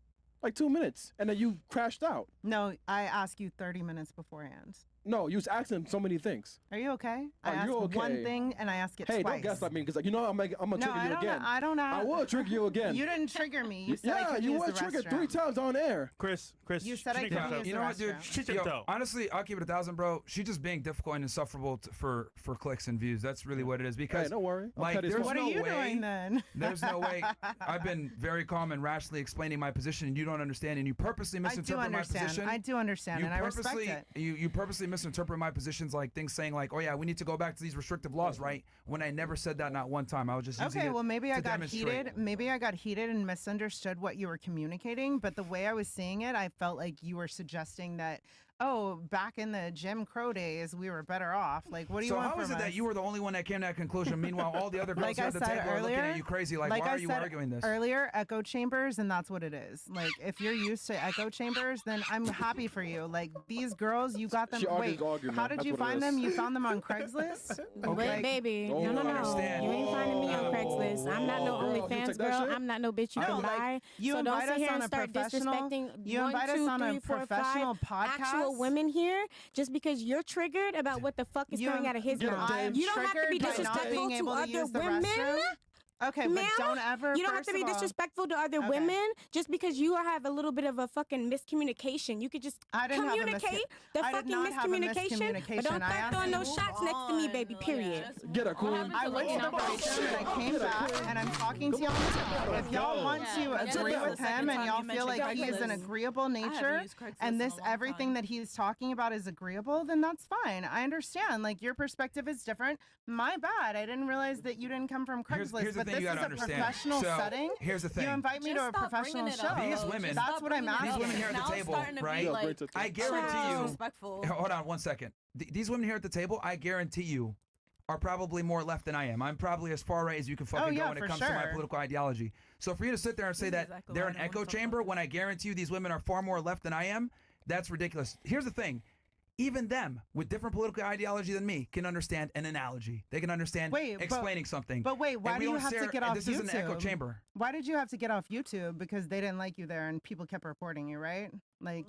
[SPEAKER 8] Like 2 minutes. And then you crashed out.
[SPEAKER 1] No, I ask you 30 minutes beforehand.
[SPEAKER 8] No, you was asking so many things.
[SPEAKER 1] Are you okay? I
[SPEAKER 8] Are
[SPEAKER 1] ask
[SPEAKER 8] you
[SPEAKER 1] one
[SPEAKER 8] okay?
[SPEAKER 1] thing and I ask it
[SPEAKER 8] Hey,
[SPEAKER 1] twice.
[SPEAKER 8] don't gaslight me, because like, you know I'm gonna
[SPEAKER 1] No,
[SPEAKER 8] trigger
[SPEAKER 1] I
[SPEAKER 8] you
[SPEAKER 1] don't.
[SPEAKER 8] again.
[SPEAKER 1] I don't.
[SPEAKER 8] I will trigger you again.
[SPEAKER 1] You didn't trigger me. You said I
[SPEAKER 8] Yeah,
[SPEAKER 1] could
[SPEAKER 8] you
[SPEAKER 1] use
[SPEAKER 8] were
[SPEAKER 1] the
[SPEAKER 8] triggered
[SPEAKER 1] restroom.
[SPEAKER 8] 3 times on air.
[SPEAKER 6] Chris.
[SPEAKER 1] You said I
[SPEAKER 6] shit
[SPEAKER 1] couldn't
[SPEAKER 6] yourself.
[SPEAKER 1] use
[SPEAKER 2] You
[SPEAKER 1] the
[SPEAKER 2] know what, dude?
[SPEAKER 1] restroom.
[SPEAKER 6] Shit
[SPEAKER 2] Yo,
[SPEAKER 6] yourself.
[SPEAKER 2] honestly, I'll keep it 1,000, bro. She's just being difficult and insufferable for clicks and views. That's really what it is. Because
[SPEAKER 8] Hey, don't worry. I'll
[SPEAKER 2] like,
[SPEAKER 8] cut his
[SPEAKER 2] there's
[SPEAKER 8] phone.
[SPEAKER 1] What
[SPEAKER 2] no
[SPEAKER 1] are you
[SPEAKER 2] way.
[SPEAKER 1] doing then?
[SPEAKER 2] There's no way. I've been very calm and rationally explaining my position, and you don't understand, and you purposely
[SPEAKER 1] I do
[SPEAKER 2] misinterpret my
[SPEAKER 1] understand.
[SPEAKER 2] position.
[SPEAKER 1] I do understand,
[SPEAKER 2] You
[SPEAKER 1] and I respect
[SPEAKER 2] purposely,
[SPEAKER 1] it.
[SPEAKER 2] you purposely misinterpret my positions, like things saying like, "Oh yeah, we need to go back to these restrictive laws," right? When I never said that, not one time. I was just using
[SPEAKER 1] Okay,
[SPEAKER 2] it
[SPEAKER 1] well, maybe I
[SPEAKER 2] to
[SPEAKER 1] got
[SPEAKER 2] demonstrate.
[SPEAKER 1] heated. Maybe I got heated and misunderstood what you were communicating. But the way I was seeing it, I felt like you were suggesting that, oh, back in the Jim Crow days, we were better off. Like, what do you
[SPEAKER 2] So
[SPEAKER 1] want
[SPEAKER 2] how
[SPEAKER 1] from
[SPEAKER 2] is it
[SPEAKER 1] us?
[SPEAKER 2] that you were the only one that came to that conclusion? Meanwhile, all the other girls
[SPEAKER 1] Like
[SPEAKER 2] here
[SPEAKER 1] I
[SPEAKER 2] at the
[SPEAKER 1] said
[SPEAKER 2] table are looking
[SPEAKER 1] earlier-
[SPEAKER 2] at you crazy. Like,
[SPEAKER 1] like
[SPEAKER 2] why
[SPEAKER 1] I
[SPEAKER 2] are you
[SPEAKER 1] said
[SPEAKER 2] arguing this?
[SPEAKER 1] earlier, echo chambers, and that's what it is. Like, if you're used to echo chambers, then I'm happy for you. Like, these girls, you got them.
[SPEAKER 8] She
[SPEAKER 1] Wait,
[SPEAKER 8] argument.
[SPEAKER 1] how did
[SPEAKER 8] That's
[SPEAKER 1] you
[SPEAKER 8] what it
[SPEAKER 1] find
[SPEAKER 8] is.
[SPEAKER 1] them? You found them on Craigslist?
[SPEAKER 3] Wait, baby.
[SPEAKER 8] Oh,
[SPEAKER 3] No, no,
[SPEAKER 8] I
[SPEAKER 3] no.
[SPEAKER 2] understand.
[SPEAKER 3] You ain't finding me on Craigslist. I'm not no
[SPEAKER 8] Girl, you
[SPEAKER 3] OnlyFans
[SPEAKER 8] take that
[SPEAKER 3] girl.
[SPEAKER 8] shit?
[SPEAKER 3] I'm not no bitch you
[SPEAKER 1] No,
[SPEAKER 3] can
[SPEAKER 1] like,
[SPEAKER 3] buy.
[SPEAKER 1] you
[SPEAKER 3] so don't
[SPEAKER 1] invite
[SPEAKER 3] sit
[SPEAKER 1] us
[SPEAKER 3] here
[SPEAKER 1] on
[SPEAKER 3] and
[SPEAKER 1] a
[SPEAKER 3] start
[SPEAKER 1] professional-
[SPEAKER 3] disrespecting
[SPEAKER 1] you
[SPEAKER 3] 1,
[SPEAKER 1] invite us
[SPEAKER 3] 2,
[SPEAKER 1] on a
[SPEAKER 3] 3, 4, 5
[SPEAKER 1] professional
[SPEAKER 3] actual
[SPEAKER 1] podcast?
[SPEAKER 3] women here just because you're triggered about what the fuck is
[SPEAKER 1] You-
[SPEAKER 3] coming out of his
[SPEAKER 8] Get him,
[SPEAKER 3] mouth.
[SPEAKER 8] Dave.
[SPEAKER 3] You don't have to be
[SPEAKER 1] Triggered by not
[SPEAKER 3] disrespectful
[SPEAKER 1] being
[SPEAKER 3] to
[SPEAKER 1] able to
[SPEAKER 3] other
[SPEAKER 1] use the
[SPEAKER 3] women.
[SPEAKER 1] restroom? Okay, but
[SPEAKER 3] Ma'am,
[SPEAKER 1] don't ever.
[SPEAKER 3] You don't have to be
[SPEAKER 1] first of all-
[SPEAKER 3] disrespectful to other
[SPEAKER 1] Okay.
[SPEAKER 3] women just because you have a little bit of a fucking miscommunication. You could just
[SPEAKER 1] I didn't have a
[SPEAKER 3] communicate the
[SPEAKER 1] I did
[SPEAKER 3] fucking
[SPEAKER 1] not have a
[SPEAKER 3] miscommunication, but don't
[SPEAKER 1] miscommunication. I
[SPEAKER 3] start
[SPEAKER 1] asked
[SPEAKER 3] throwing
[SPEAKER 1] you-
[SPEAKER 3] no shots next to me, baby. Period.
[SPEAKER 8] Get her, queen.
[SPEAKER 1] I went to the restroom and I came back and I'm talking to y'all now. If y'all want to
[SPEAKER 5] Yeah,
[SPEAKER 1] agree
[SPEAKER 5] that's the
[SPEAKER 1] with
[SPEAKER 5] second
[SPEAKER 1] him and
[SPEAKER 5] time
[SPEAKER 1] y'all
[SPEAKER 5] you
[SPEAKER 1] feel like
[SPEAKER 5] mentioned
[SPEAKER 1] he is an
[SPEAKER 5] Craigslist.
[SPEAKER 1] agreeable
[SPEAKER 5] I haven't
[SPEAKER 1] nature
[SPEAKER 5] used Craigslist
[SPEAKER 1] and
[SPEAKER 5] in
[SPEAKER 1] this
[SPEAKER 5] a long
[SPEAKER 1] everything
[SPEAKER 5] time.
[SPEAKER 1] that he's talking about is agreeable, then that's fine. I understand. Like your perspective is different. My bad. I didn't realize that you didn't come from
[SPEAKER 2] Here's
[SPEAKER 1] Craigslist.
[SPEAKER 2] the
[SPEAKER 1] But but
[SPEAKER 2] thing
[SPEAKER 1] this
[SPEAKER 2] you
[SPEAKER 1] is
[SPEAKER 2] gotta
[SPEAKER 1] a
[SPEAKER 2] understand.
[SPEAKER 1] professional
[SPEAKER 2] So,
[SPEAKER 1] setting.
[SPEAKER 2] here's the thing.
[SPEAKER 1] You invite me to
[SPEAKER 5] Just
[SPEAKER 1] a
[SPEAKER 5] stop
[SPEAKER 1] professional
[SPEAKER 5] bringing it
[SPEAKER 1] show.
[SPEAKER 5] up.
[SPEAKER 2] These
[SPEAKER 5] Just
[SPEAKER 2] women-
[SPEAKER 5] stop
[SPEAKER 1] That's what I'm
[SPEAKER 5] bringing it
[SPEAKER 1] asking.
[SPEAKER 5] up.
[SPEAKER 2] These women here at the
[SPEAKER 5] Now it's
[SPEAKER 2] table,
[SPEAKER 5] starting to be,
[SPEAKER 2] right?
[SPEAKER 8] Yo,
[SPEAKER 5] like,
[SPEAKER 8] great to-
[SPEAKER 2] I guarantee
[SPEAKER 3] Child.
[SPEAKER 2] you.
[SPEAKER 5] disrespectful.
[SPEAKER 2] Hold on one second. These women here at the table, I guarantee you, are probably more left than I am. I'm probably as far right as you can fucking
[SPEAKER 1] yeah,
[SPEAKER 2] go when it
[SPEAKER 1] for
[SPEAKER 2] comes to my
[SPEAKER 1] sure.
[SPEAKER 2] political ideology. So for you to sit there and say
[SPEAKER 5] This is
[SPEAKER 2] that
[SPEAKER 5] exactly
[SPEAKER 2] they're
[SPEAKER 5] why I
[SPEAKER 2] an
[SPEAKER 5] don't wanna
[SPEAKER 2] echo
[SPEAKER 5] talk
[SPEAKER 2] chamber
[SPEAKER 5] about
[SPEAKER 2] when I guarantee you these women are far more left than I am, that's ridiculous. Here's the thing. Even them with different political ideology than me can understand an analogy. They can understand
[SPEAKER 1] Wait, but-
[SPEAKER 2] explaining something.
[SPEAKER 1] But wait, why
[SPEAKER 2] And we
[SPEAKER 1] do you
[SPEAKER 2] don't
[SPEAKER 1] have to
[SPEAKER 2] share-
[SPEAKER 1] get
[SPEAKER 2] and
[SPEAKER 1] off
[SPEAKER 2] this
[SPEAKER 1] YouTube?
[SPEAKER 2] is an echo chamber.
[SPEAKER 1] Why did you have to get off YouTube? Because they didn't like you there and people kept reporting you, right? Like,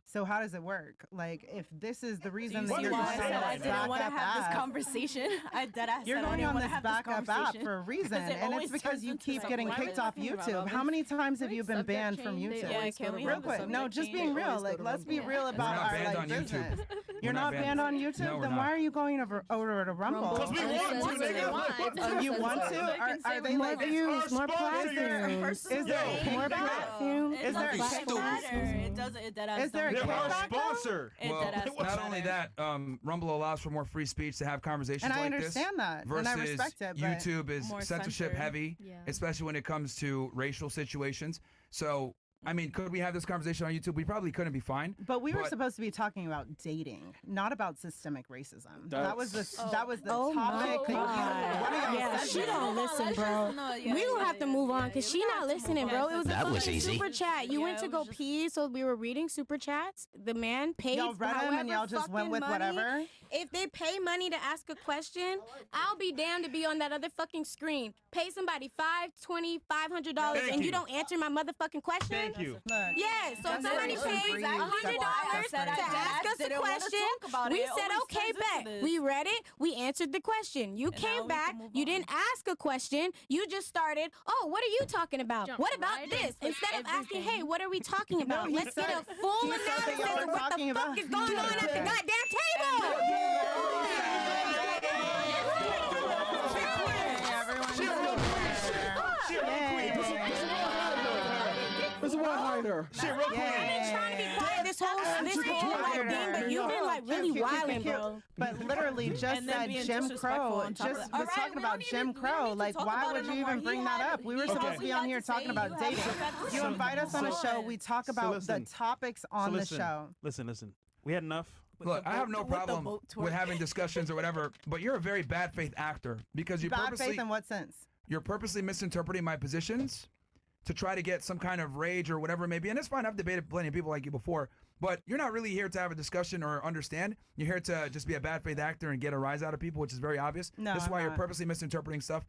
[SPEAKER 1] so how does it work? Like, if this is the reason
[SPEAKER 5] You
[SPEAKER 1] that
[SPEAKER 5] see
[SPEAKER 1] you're
[SPEAKER 5] why
[SPEAKER 1] going
[SPEAKER 5] I
[SPEAKER 1] on
[SPEAKER 5] said I
[SPEAKER 1] this
[SPEAKER 5] didn't want to
[SPEAKER 1] backup
[SPEAKER 5] have this
[SPEAKER 1] app,
[SPEAKER 5] conversation? I dead ass
[SPEAKER 1] you're
[SPEAKER 5] said I
[SPEAKER 1] going
[SPEAKER 5] didn't
[SPEAKER 1] on
[SPEAKER 5] wanna
[SPEAKER 1] this
[SPEAKER 5] have this
[SPEAKER 1] backup app
[SPEAKER 5] conversation.
[SPEAKER 1] for a reason,
[SPEAKER 5] Because it
[SPEAKER 1] and it's
[SPEAKER 5] always
[SPEAKER 1] because
[SPEAKER 5] turns
[SPEAKER 1] you
[SPEAKER 5] into
[SPEAKER 1] keep
[SPEAKER 5] something.
[SPEAKER 1] getting
[SPEAKER 5] Why are we
[SPEAKER 1] kicked off
[SPEAKER 7] talking about
[SPEAKER 1] YouTube.
[SPEAKER 7] all
[SPEAKER 1] How
[SPEAKER 7] this?
[SPEAKER 1] many times have
[SPEAKER 7] Can
[SPEAKER 1] you
[SPEAKER 7] we
[SPEAKER 1] been
[SPEAKER 7] subject
[SPEAKER 1] banned from
[SPEAKER 7] change? They
[SPEAKER 1] YouTube?
[SPEAKER 5] Yeah,
[SPEAKER 7] always
[SPEAKER 5] can
[SPEAKER 7] go to
[SPEAKER 5] we
[SPEAKER 1] Real
[SPEAKER 5] have the
[SPEAKER 7] Rumble.
[SPEAKER 1] quick, no,
[SPEAKER 5] subject
[SPEAKER 1] just
[SPEAKER 5] change?
[SPEAKER 1] being
[SPEAKER 7] They
[SPEAKER 1] real.
[SPEAKER 7] always go
[SPEAKER 1] Like,
[SPEAKER 7] to
[SPEAKER 1] let's be
[SPEAKER 7] Rumble.
[SPEAKER 1] real
[SPEAKER 2] We're
[SPEAKER 1] about
[SPEAKER 2] not
[SPEAKER 1] our
[SPEAKER 2] banned on YouTube.
[SPEAKER 1] business. You're
[SPEAKER 2] not
[SPEAKER 1] not
[SPEAKER 2] banned.
[SPEAKER 1] banned on YouTube.
[SPEAKER 2] No, we're
[SPEAKER 1] Then
[SPEAKER 2] not.
[SPEAKER 1] why are you going over to Rumble?
[SPEAKER 6] Because we want to, nigga.
[SPEAKER 1] Oh, you want to? Are they
[SPEAKER 3] More
[SPEAKER 1] like?
[SPEAKER 3] views, more
[SPEAKER 6] sponsor.
[SPEAKER 3] platforms.
[SPEAKER 1] Is there a
[SPEAKER 6] Yo.
[SPEAKER 3] More
[SPEAKER 1] kickback?
[SPEAKER 3] platforms.
[SPEAKER 5] It
[SPEAKER 1] Is there a
[SPEAKER 5] doesn't
[SPEAKER 1] kickback?
[SPEAKER 5] matter. It doesn't. It dead ass
[SPEAKER 1] Is there a
[SPEAKER 5] don't
[SPEAKER 6] They're our
[SPEAKER 1] kickback, though?
[SPEAKER 6] sponsor.
[SPEAKER 5] It
[SPEAKER 2] Well,
[SPEAKER 5] dead ass don't
[SPEAKER 2] not only
[SPEAKER 5] matter.
[SPEAKER 2] that, Rumble allows for more free speech to have conversations
[SPEAKER 1] And I
[SPEAKER 2] like this.
[SPEAKER 1] understand that, and I
[SPEAKER 2] Versus
[SPEAKER 1] respect it. But
[SPEAKER 2] YouTube is
[SPEAKER 5] More
[SPEAKER 2] censorship
[SPEAKER 5] censored.
[SPEAKER 2] heavy,
[SPEAKER 7] Yeah.
[SPEAKER 2] especially when it comes to racial situations. So, I mean, could we have this conversation on YouTube? We probably couldn't be fine.
[SPEAKER 1] But we were
[SPEAKER 2] But-
[SPEAKER 1] supposed to be talking about dating, not about systemic racism.
[SPEAKER 8] That's-
[SPEAKER 1] That was the
[SPEAKER 3] Oh my
[SPEAKER 1] topic that you.
[SPEAKER 3] God.
[SPEAKER 1] One of y'all
[SPEAKER 3] Yeah,
[SPEAKER 1] said
[SPEAKER 3] she
[SPEAKER 1] that.
[SPEAKER 3] don't listen, bro. We don't have to move on because she not listening, bro. It was a
[SPEAKER 9] That was
[SPEAKER 3] fucking
[SPEAKER 9] easy.
[SPEAKER 3] super chat. You
[SPEAKER 5] Yeah,
[SPEAKER 3] went to
[SPEAKER 5] it
[SPEAKER 3] go
[SPEAKER 5] was just-
[SPEAKER 3] pee, so we were reading super chats. The man paid
[SPEAKER 1] Y'all read them and
[SPEAKER 3] however
[SPEAKER 1] y'all just went
[SPEAKER 3] fucking
[SPEAKER 1] with
[SPEAKER 3] money.
[SPEAKER 1] whatever.
[SPEAKER 3] If they pay money to ask a question, I'll be damned to be on that other fucking screen. Pay somebody $500
[SPEAKER 6] Thank
[SPEAKER 3] and you
[SPEAKER 6] you.
[SPEAKER 3] don't answer my motherfucking question.
[SPEAKER 6] Thank you.
[SPEAKER 1] Look,
[SPEAKER 3] Yeah, so
[SPEAKER 1] That's
[SPEAKER 3] somebody
[SPEAKER 1] exactly
[SPEAKER 3] paid
[SPEAKER 1] why I
[SPEAKER 3] $100
[SPEAKER 1] said
[SPEAKER 3] to
[SPEAKER 1] I
[SPEAKER 3] ask us a
[SPEAKER 5] didn't wanna
[SPEAKER 3] question.
[SPEAKER 5] talk about
[SPEAKER 3] We
[SPEAKER 5] it. It
[SPEAKER 3] said,
[SPEAKER 5] always
[SPEAKER 3] okay,
[SPEAKER 5] turns into
[SPEAKER 3] bet.
[SPEAKER 5] this.
[SPEAKER 3] We read it. We answered the question. You
[SPEAKER 5] And now
[SPEAKER 3] came
[SPEAKER 5] we
[SPEAKER 3] back.
[SPEAKER 5] can move
[SPEAKER 3] You
[SPEAKER 5] on.
[SPEAKER 3] didn't ask a question. You just started, oh, what are you talking about?
[SPEAKER 7] Jump
[SPEAKER 3] What about
[SPEAKER 7] right
[SPEAKER 3] this?
[SPEAKER 7] into
[SPEAKER 3] Instead of asking,
[SPEAKER 7] everything.
[SPEAKER 3] hey, what are we talking about?
[SPEAKER 1] he
[SPEAKER 3] Let's get
[SPEAKER 1] said-
[SPEAKER 3] a full
[SPEAKER 1] he said that
[SPEAKER 3] analysis
[SPEAKER 1] y'all
[SPEAKER 3] of
[SPEAKER 1] were
[SPEAKER 3] what the
[SPEAKER 1] talking
[SPEAKER 3] fuck
[SPEAKER 1] about-
[SPEAKER 3] is going on at the goddamn table.
[SPEAKER 1] everyone.
[SPEAKER 6] She a real queen. She a real queen.
[SPEAKER 8] This is one hider.
[SPEAKER 6] She a real queen.
[SPEAKER 3] I've been trying to be quiet this whole like thing, but you've been like really
[SPEAKER 1] Cute, cute, cute,
[SPEAKER 3] wilding,
[SPEAKER 1] cute.
[SPEAKER 3] bro.
[SPEAKER 1] But literally just
[SPEAKER 5] And then
[SPEAKER 1] said
[SPEAKER 5] being
[SPEAKER 1] Jim
[SPEAKER 5] disrespectful
[SPEAKER 1] Crow.
[SPEAKER 5] on top of
[SPEAKER 1] Just
[SPEAKER 5] it. All
[SPEAKER 1] was
[SPEAKER 5] right,
[SPEAKER 1] talking
[SPEAKER 5] we
[SPEAKER 1] about
[SPEAKER 5] don't
[SPEAKER 1] Jim
[SPEAKER 5] need to- we
[SPEAKER 1] Crow.
[SPEAKER 5] don't need to
[SPEAKER 1] Like,
[SPEAKER 5] talk
[SPEAKER 1] why
[SPEAKER 5] about
[SPEAKER 1] would
[SPEAKER 5] it
[SPEAKER 1] you
[SPEAKER 5] no more.
[SPEAKER 1] even bring
[SPEAKER 5] He
[SPEAKER 1] that
[SPEAKER 5] had-
[SPEAKER 1] up? We were
[SPEAKER 5] he
[SPEAKER 1] supposed
[SPEAKER 5] had
[SPEAKER 1] to be
[SPEAKER 5] what
[SPEAKER 1] on
[SPEAKER 5] he
[SPEAKER 1] here
[SPEAKER 5] had to
[SPEAKER 1] talking
[SPEAKER 5] say.
[SPEAKER 1] about
[SPEAKER 5] You had
[SPEAKER 1] dating.
[SPEAKER 5] what you had to
[SPEAKER 1] You
[SPEAKER 5] say.
[SPEAKER 1] invite us on a
[SPEAKER 6] So-
[SPEAKER 1] show. We talk about the
[SPEAKER 6] listen.
[SPEAKER 1] topics on the show.
[SPEAKER 6] Listen. We had enough.
[SPEAKER 2] Look, I have no
[SPEAKER 5] with the
[SPEAKER 2] problem
[SPEAKER 5] boat
[SPEAKER 2] with
[SPEAKER 5] twerk.
[SPEAKER 2] having discussions or whatever, but you're a very bad faith actor because you
[SPEAKER 1] Bad faith in what sense?
[SPEAKER 2] you're purposely misinterpreting my positions to try to get some kind of rage or whatever it may be. And it's fine. I've debated plenty of people like you before, but you're not really here to have a discussion or understand. You're here to just be a bad faith actor and get a rise out of people, which is very obvious.
[SPEAKER 1] No,
[SPEAKER 2] This is
[SPEAKER 1] I'm
[SPEAKER 2] why you're
[SPEAKER 1] not.
[SPEAKER 2] purposely misinterpreting stuff.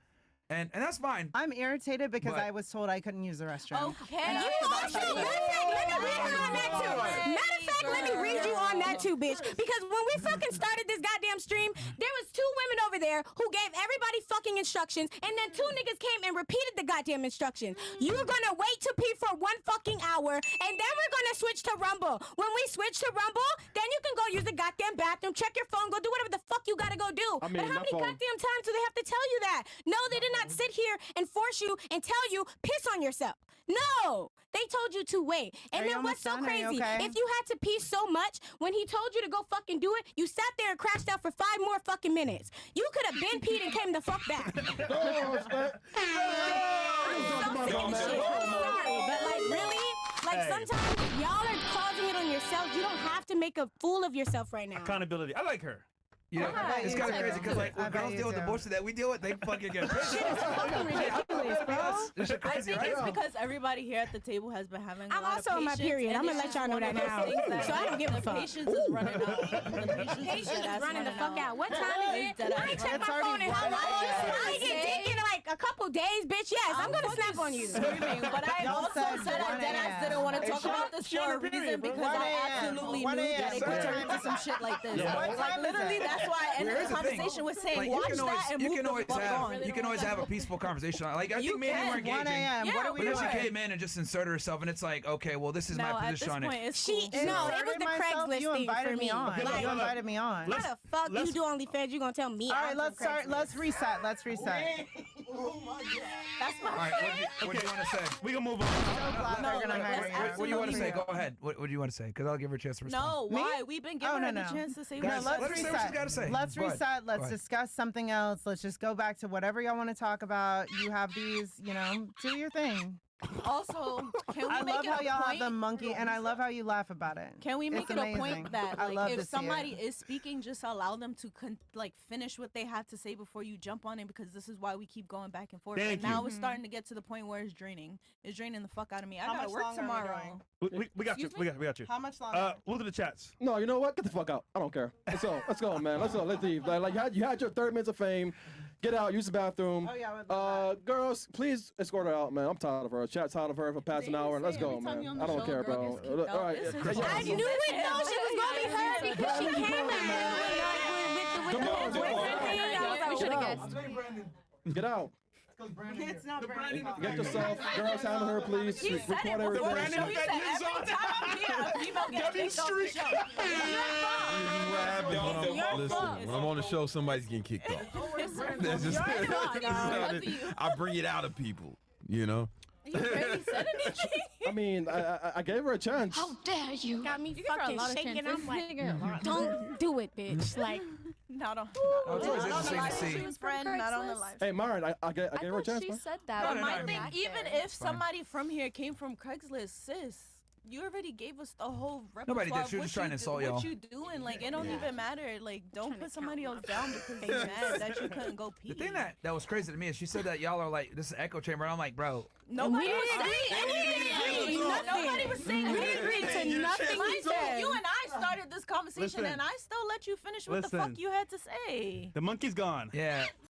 [SPEAKER 2] And that's fine.
[SPEAKER 1] I'm irritated because
[SPEAKER 2] But-
[SPEAKER 1] I was told I couldn't use the restroom.
[SPEAKER 5] Okay.
[SPEAKER 1] And
[SPEAKER 3] You
[SPEAKER 1] I-
[SPEAKER 3] also, matter of fact, let me read her on that too. Matter of fact, let me read you on that too, bitch. Because when we fucking started this goddamn stream, there was two women over there who gave everybody fucking instructions, and then two niggas came and repeated the goddamn instructions. You're gonna wait to pee for 1 fucking hour, and then we're gonna switch to Rumble. When we switch to Rumble, then you can go use the goddamn bathroom, check your phone, go do whatever the fuck you gotta go do.
[SPEAKER 8] I mean,
[SPEAKER 3] but how
[SPEAKER 8] my
[SPEAKER 3] many
[SPEAKER 8] phone-
[SPEAKER 3] goddamn times do they have to tell you that? No, they did not sit here and force you and tell you piss on yourself. No, they told you to wait. And
[SPEAKER 1] Are you
[SPEAKER 3] then what's so
[SPEAKER 1] almost done? Are you
[SPEAKER 3] crazy?
[SPEAKER 1] okay?
[SPEAKER 3] If you had to pee so much, when he told you to go fucking do it, you sat there and crashed out for 5 more fucking minutes. You could have been peed and came the fuck back. I'm sorry, but like really, like
[SPEAKER 6] Hey.
[SPEAKER 3] sometimes y'all are causing it on yourselves. You don't have to make a fool of yourself right now.
[SPEAKER 6] Accountability. I like her.
[SPEAKER 2] You know,
[SPEAKER 1] bet
[SPEAKER 2] it's
[SPEAKER 1] you
[SPEAKER 2] kind of
[SPEAKER 1] do.
[SPEAKER 2] crazy because like
[SPEAKER 1] I
[SPEAKER 2] when
[SPEAKER 1] bet
[SPEAKER 2] girls
[SPEAKER 1] you
[SPEAKER 2] deal with the
[SPEAKER 1] do.
[SPEAKER 2] bullshit that we deal with, they fucking get pissed.
[SPEAKER 3] Shit is fucking ridiculous, bro.
[SPEAKER 2] This shit
[SPEAKER 5] I
[SPEAKER 2] crazy,
[SPEAKER 5] think
[SPEAKER 2] right?
[SPEAKER 5] it's because everybody here at the table has been having.
[SPEAKER 3] I'm
[SPEAKER 5] a lot
[SPEAKER 3] also
[SPEAKER 5] of
[SPEAKER 3] on my
[SPEAKER 5] patience,
[SPEAKER 3] period.
[SPEAKER 5] and
[SPEAKER 3] I'm gonna
[SPEAKER 5] it's
[SPEAKER 3] let y'all
[SPEAKER 5] just
[SPEAKER 3] know
[SPEAKER 5] one
[SPEAKER 3] that
[SPEAKER 5] of those
[SPEAKER 3] now.
[SPEAKER 5] things that
[SPEAKER 3] So I don't give a
[SPEAKER 5] the
[SPEAKER 3] fuck.
[SPEAKER 5] patience is running out. The
[SPEAKER 3] Patience is
[SPEAKER 5] dead-ass
[SPEAKER 3] running the fuck out. What time
[SPEAKER 5] It's
[SPEAKER 3] is it?
[SPEAKER 5] dead-ass
[SPEAKER 3] I ain't checked
[SPEAKER 1] It's
[SPEAKER 3] my
[SPEAKER 1] already
[SPEAKER 3] phone in how
[SPEAKER 1] running
[SPEAKER 3] long?
[SPEAKER 1] out.
[SPEAKER 3] I ain't get dick in like a couple days, bitch. Yes, I'm gonna snap on you.
[SPEAKER 5] Screaming, but I
[SPEAKER 1] Y'all
[SPEAKER 5] also
[SPEAKER 1] said
[SPEAKER 5] said I
[SPEAKER 1] 1
[SPEAKER 5] deadass
[SPEAKER 1] a.m.
[SPEAKER 5] didn't want to
[SPEAKER 6] Hey,
[SPEAKER 5] talk
[SPEAKER 6] she
[SPEAKER 5] about
[SPEAKER 6] on-
[SPEAKER 5] this
[SPEAKER 6] she
[SPEAKER 5] for
[SPEAKER 6] on
[SPEAKER 5] a
[SPEAKER 6] her
[SPEAKER 5] reason
[SPEAKER 6] period, bro.
[SPEAKER 5] because
[SPEAKER 1] 1
[SPEAKER 5] I
[SPEAKER 1] a.m.
[SPEAKER 5] absolutely
[SPEAKER 1] 1
[SPEAKER 5] knew that
[SPEAKER 1] a.m.
[SPEAKER 5] it could
[SPEAKER 1] What
[SPEAKER 5] turn
[SPEAKER 1] time
[SPEAKER 5] into
[SPEAKER 1] is
[SPEAKER 5] some
[SPEAKER 1] it?
[SPEAKER 5] shit like this.
[SPEAKER 2] Yeah.
[SPEAKER 1] What
[SPEAKER 5] Like
[SPEAKER 1] time is
[SPEAKER 5] literally,
[SPEAKER 1] it?
[SPEAKER 5] that's why I ended
[SPEAKER 2] Here's
[SPEAKER 5] the
[SPEAKER 2] the thing.
[SPEAKER 5] conversation with saying,
[SPEAKER 2] Like,
[SPEAKER 5] watch that and
[SPEAKER 2] you
[SPEAKER 5] move
[SPEAKER 2] can
[SPEAKER 5] the
[SPEAKER 2] always
[SPEAKER 5] fuck
[SPEAKER 2] have
[SPEAKER 5] on.
[SPEAKER 2] you can always have a peaceful conversation. Like I
[SPEAKER 5] You
[SPEAKER 2] think me and you were
[SPEAKER 5] can.
[SPEAKER 1] 1
[SPEAKER 2] engaging.
[SPEAKER 1] a.m. What
[SPEAKER 5] Yeah,
[SPEAKER 1] are we
[SPEAKER 2] But then
[SPEAKER 1] doing?
[SPEAKER 2] she came in and just inserted herself, and it's like, okay, well, this is
[SPEAKER 5] Now,
[SPEAKER 2] my
[SPEAKER 5] at this
[SPEAKER 2] position on
[SPEAKER 5] point,
[SPEAKER 2] it.
[SPEAKER 5] it's
[SPEAKER 3] She
[SPEAKER 5] cool.
[SPEAKER 3] no, it was
[SPEAKER 1] Inserted
[SPEAKER 3] the
[SPEAKER 1] myself,
[SPEAKER 3] Craigslist
[SPEAKER 1] you
[SPEAKER 3] thing
[SPEAKER 1] invited
[SPEAKER 3] for
[SPEAKER 1] me
[SPEAKER 3] me.
[SPEAKER 1] on.
[SPEAKER 6] Okay,
[SPEAKER 3] Like,
[SPEAKER 1] You invited me on.
[SPEAKER 3] how the fuck you
[SPEAKER 6] let's-
[SPEAKER 3] do OnlyFans? You gonna tell me?
[SPEAKER 1] All right,
[SPEAKER 3] I'm
[SPEAKER 1] let's
[SPEAKER 3] from
[SPEAKER 1] start.
[SPEAKER 3] Craigslist?
[SPEAKER 1] Let's reset. Let's reset.
[SPEAKER 5] That's my
[SPEAKER 2] All right, what do you want to say?
[SPEAKER 6] We can move on.
[SPEAKER 1] So glad they're gonna hire you.
[SPEAKER 2] What do you want to say?
[SPEAKER 5] absolutely
[SPEAKER 2] Go ahead. What do you want to say? Because I'll give her a chance to respond.
[SPEAKER 5] No, why? We've been giving her the chance to say
[SPEAKER 2] Guys,
[SPEAKER 5] what
[SPEAKER 1] No, let's
[SPEAKER 2] let her say what
[SPEAKER 1] reset.
[SPEAKER 2] she's gotta say.
[SPEAKER 1] Let's
[SPEAKER 2] Go ahead.
[SPEAKER 1] reset.
[SPEAKER 2] Go
[SPEAKER 1] Let's
[SPEAKER 2] ahead.
[SPEAKER 1] discuss something else. Let's just go back to whatever y'all want to talk about. You have these, do your thing.
[SPEAKER 5] Also, can we
[SPEAKER 1] I
[SPEAKER 5] make
[SPEAKER 1] love
[SPEAKER 5] it
[SPEAKER 1] how
[SPEAKER 5] a
[SPEAKER 1] y'all have
[SPEAKER 5] point?
[SPEAKER 1] the monkey, and I love how you laugh about it.
[SPEAKER 5] Can we make
[SPEAKER 1] It's
[SPEAKER 5] it a
[SPEAKER 1] amazing.
[SPEAKER 5] point that
[SPEAKER 1] I love to
[SPEAKER 5] if
[SPEAKER 1] see
[SPEAKER 5] somebody
[SPEAKER 1] it.
[SPEAKER 5] is speaking, just allow them to finish what they have to say before you jump on it? Because this is why we keep going back and forth.
[SPEAKER 6] Thank
[SPEAKER 5] and now
[SPEAKER 6] you.
[SPEAKER 5] it's starting to get to the point where it's draining. It's draining the fuck out of me. I
[SPEAKER 1] How
[SPEAKER 5] gotta
[SPEAKER 1] much
[SPEAKER 5] work
[SPEAKER 1] longer are we
[SPEAKER 5] tomorrow.
[SPEAKER 1] going?
[SPEAKER 6] We got you.
[SPEAKER 5] Excuse
[SPEAKER 6] We got you.
[SPEAKER 1] How much longer?
[SPEAKER 6] Look at the chats.
[SPEAKER 8] No, you know what? Get the fuck out. I don't care. Let's go. Let's go, man. Let's go. Let's leave. Like you had your 30 minutes of fame. Get out. Use the bathroom.
[SPEAKER 1] Oh, yeah, I would love
[SPEAKER 8] girls, please escort her out, man. I'm tired of her. Chat's tired of her for past an hour. Let's go,
[SPEAKER 5] Every time
[SPEAKER 8] man.
[SPEAKER 5] you're on
[SPEAKER 8] I
[SPEAKER 5] the
[SPEAKER 8] don't
[SPEAKER 5] show,
[SPEAKER 8] care,
[SPEAKER 5] a girl
[SPEAKER 8] bro.
[SPEAKER 5] gets kicked
[SPEAKER 8] All
[SPEAKER 5] out.
[SPEAKER 8] right.
[SPEAKER 5] It's
[SPEAKER 8] yeah,
[SPEAKER 5] his
[SPEAKER 8] yeah,
[SPEAKER 3] I
[SPEAKER 8] yeah.
[SPEAKER 3] knew it though. She was gonna be hurt because she came in with the
[SPEAKER 8] Come on,
[SPEAKER 3] boyfriend thing. I was like,
[SPEAKER 7] We
[SPEAKER 3] oh,
[SPEAKER 7] should have
[SPEAKER 8] out.
[SPEAKER 7] guessed.
[SPEAKER 8] Get out.
[SPEAKER 1] It's not Brandon.
[SPEAKER 8] Get yourself. Girls, handle her, please.
[SPEAKER 5] You said it
[SPEAKER 8] Record
[SPEAKER 5] before the
[SPEAKER 8] everything.
[SPEAKER 5] show. You said every time I'm here, a female gets kicked off the show.
[SPEAKER 4] Listen, when I'm on the show, somebody's getting kicked off. That's just, I bring it out of people,
[SPEAKER 5] You barely said anything.
[SPEAKER 8] I mean, I gave her a chance.
[SPEAKER 3] got me
[SPEAKER 7] You give her a
[SPEAKER 3] fucking
[SPEAKER 7] lot of
[SPEAKER 3] shaking.
[SPEAKER 7] chances.
[SPEAKER 3] I'm like,
[SPEAKER 7] You give her a lot.
[SPEAKER 3] don't do it, bitch. Like,
[SPEAKER 5] Not on.
[SPEAKER 2] It's always
[SPEAKER 5] Not on the
[SPEAKER 2] interesting to
[SPEAKER 5] live
[SPEAKER 2] see.
[SPEAKER 5] stream, friend. Not on the
[SPEAKER 7] Craigslist.
[SPEAKER 5] live.
[SPEAKER 8] Hey, Myron, I gave
[SPEAKER 7] I
[SPEAKER 8] her a
[SPEAKER 7] thought
[SPEAKER 8] chance,
[SPEAKER 7] she
[SPEAKER 8] man.
[SPEAKER 7] said that.
[SPEAKER 2] No,
[SPEAKER 5] But
[SPEAKER 2] no,
[SPEAKER 5] my
[SPEAKER 2] no,
[SPEAKER 5] thing,
[SPEAKER 7] back
[SPEAKER 5] even
[SPEAKER 7] there.
[SPEAKER 5] if somebody from here came from Craigslist, sis, you already gave us the whole repertoire.
[SPEAKER 2] Nobody did.
[SPEAKER 5] of
[SPEAKER 2] She was
[SPEAKER 5] what
[SPEAKER 2] just trying to
[SPEAKER 5] you
[SPEAKER 2] insult
[SPEAKER 5] do-
[SPEAKER 2] y'all.
[SPEAKER 5] What you doing? Like, it don't
[SPEAKER 2] Yeah.
[SPEAKER 5] even matter. Like, don't
[SPEAKER 3] Trying to
[SPEAKER 5] put somebody
[SPEAKER 3] count
[SPEAKER 5] else
[SPEAKER 3] my
[SPEAKER 5] down because you're mad that you couldn't go pee.
[SPEAKER 2] The thing that was crazy to me is she said that y'all are like this is echo chamber. And I'm like, bro,
[SPEAKER 5] Nobody
[SPEAKER 3] we
[SPEAKER 5] was
[SPEAKER 3] didn't
[SPEAKER 5] saying
[SPEAKER 3] agree.
[SPEAKER 5] anything.
[SPEAKER 3] Nothing.
[SPEAKER 5] Nobody was saying
[SPEAKER 3] We
[SPEAKER 5] anything.
[SPEAKER 3] agreed to nothing
[SPEAKER 5] Mind
[SPEAKER 3] he
[SPEAKER 5] you,
[SPEAKER 3] said.
[SPEAKER 5] you and I started this conversation,
[SPEAKER 6] Listen.
[SPEAKER 5] and I still let you finish what the
[SPEAKER 6] Listen.
[SPEAKER 5] fuck you had to say.
[SPEAKER 6] The monkey's gone.
[SPEAKER 2] yeah.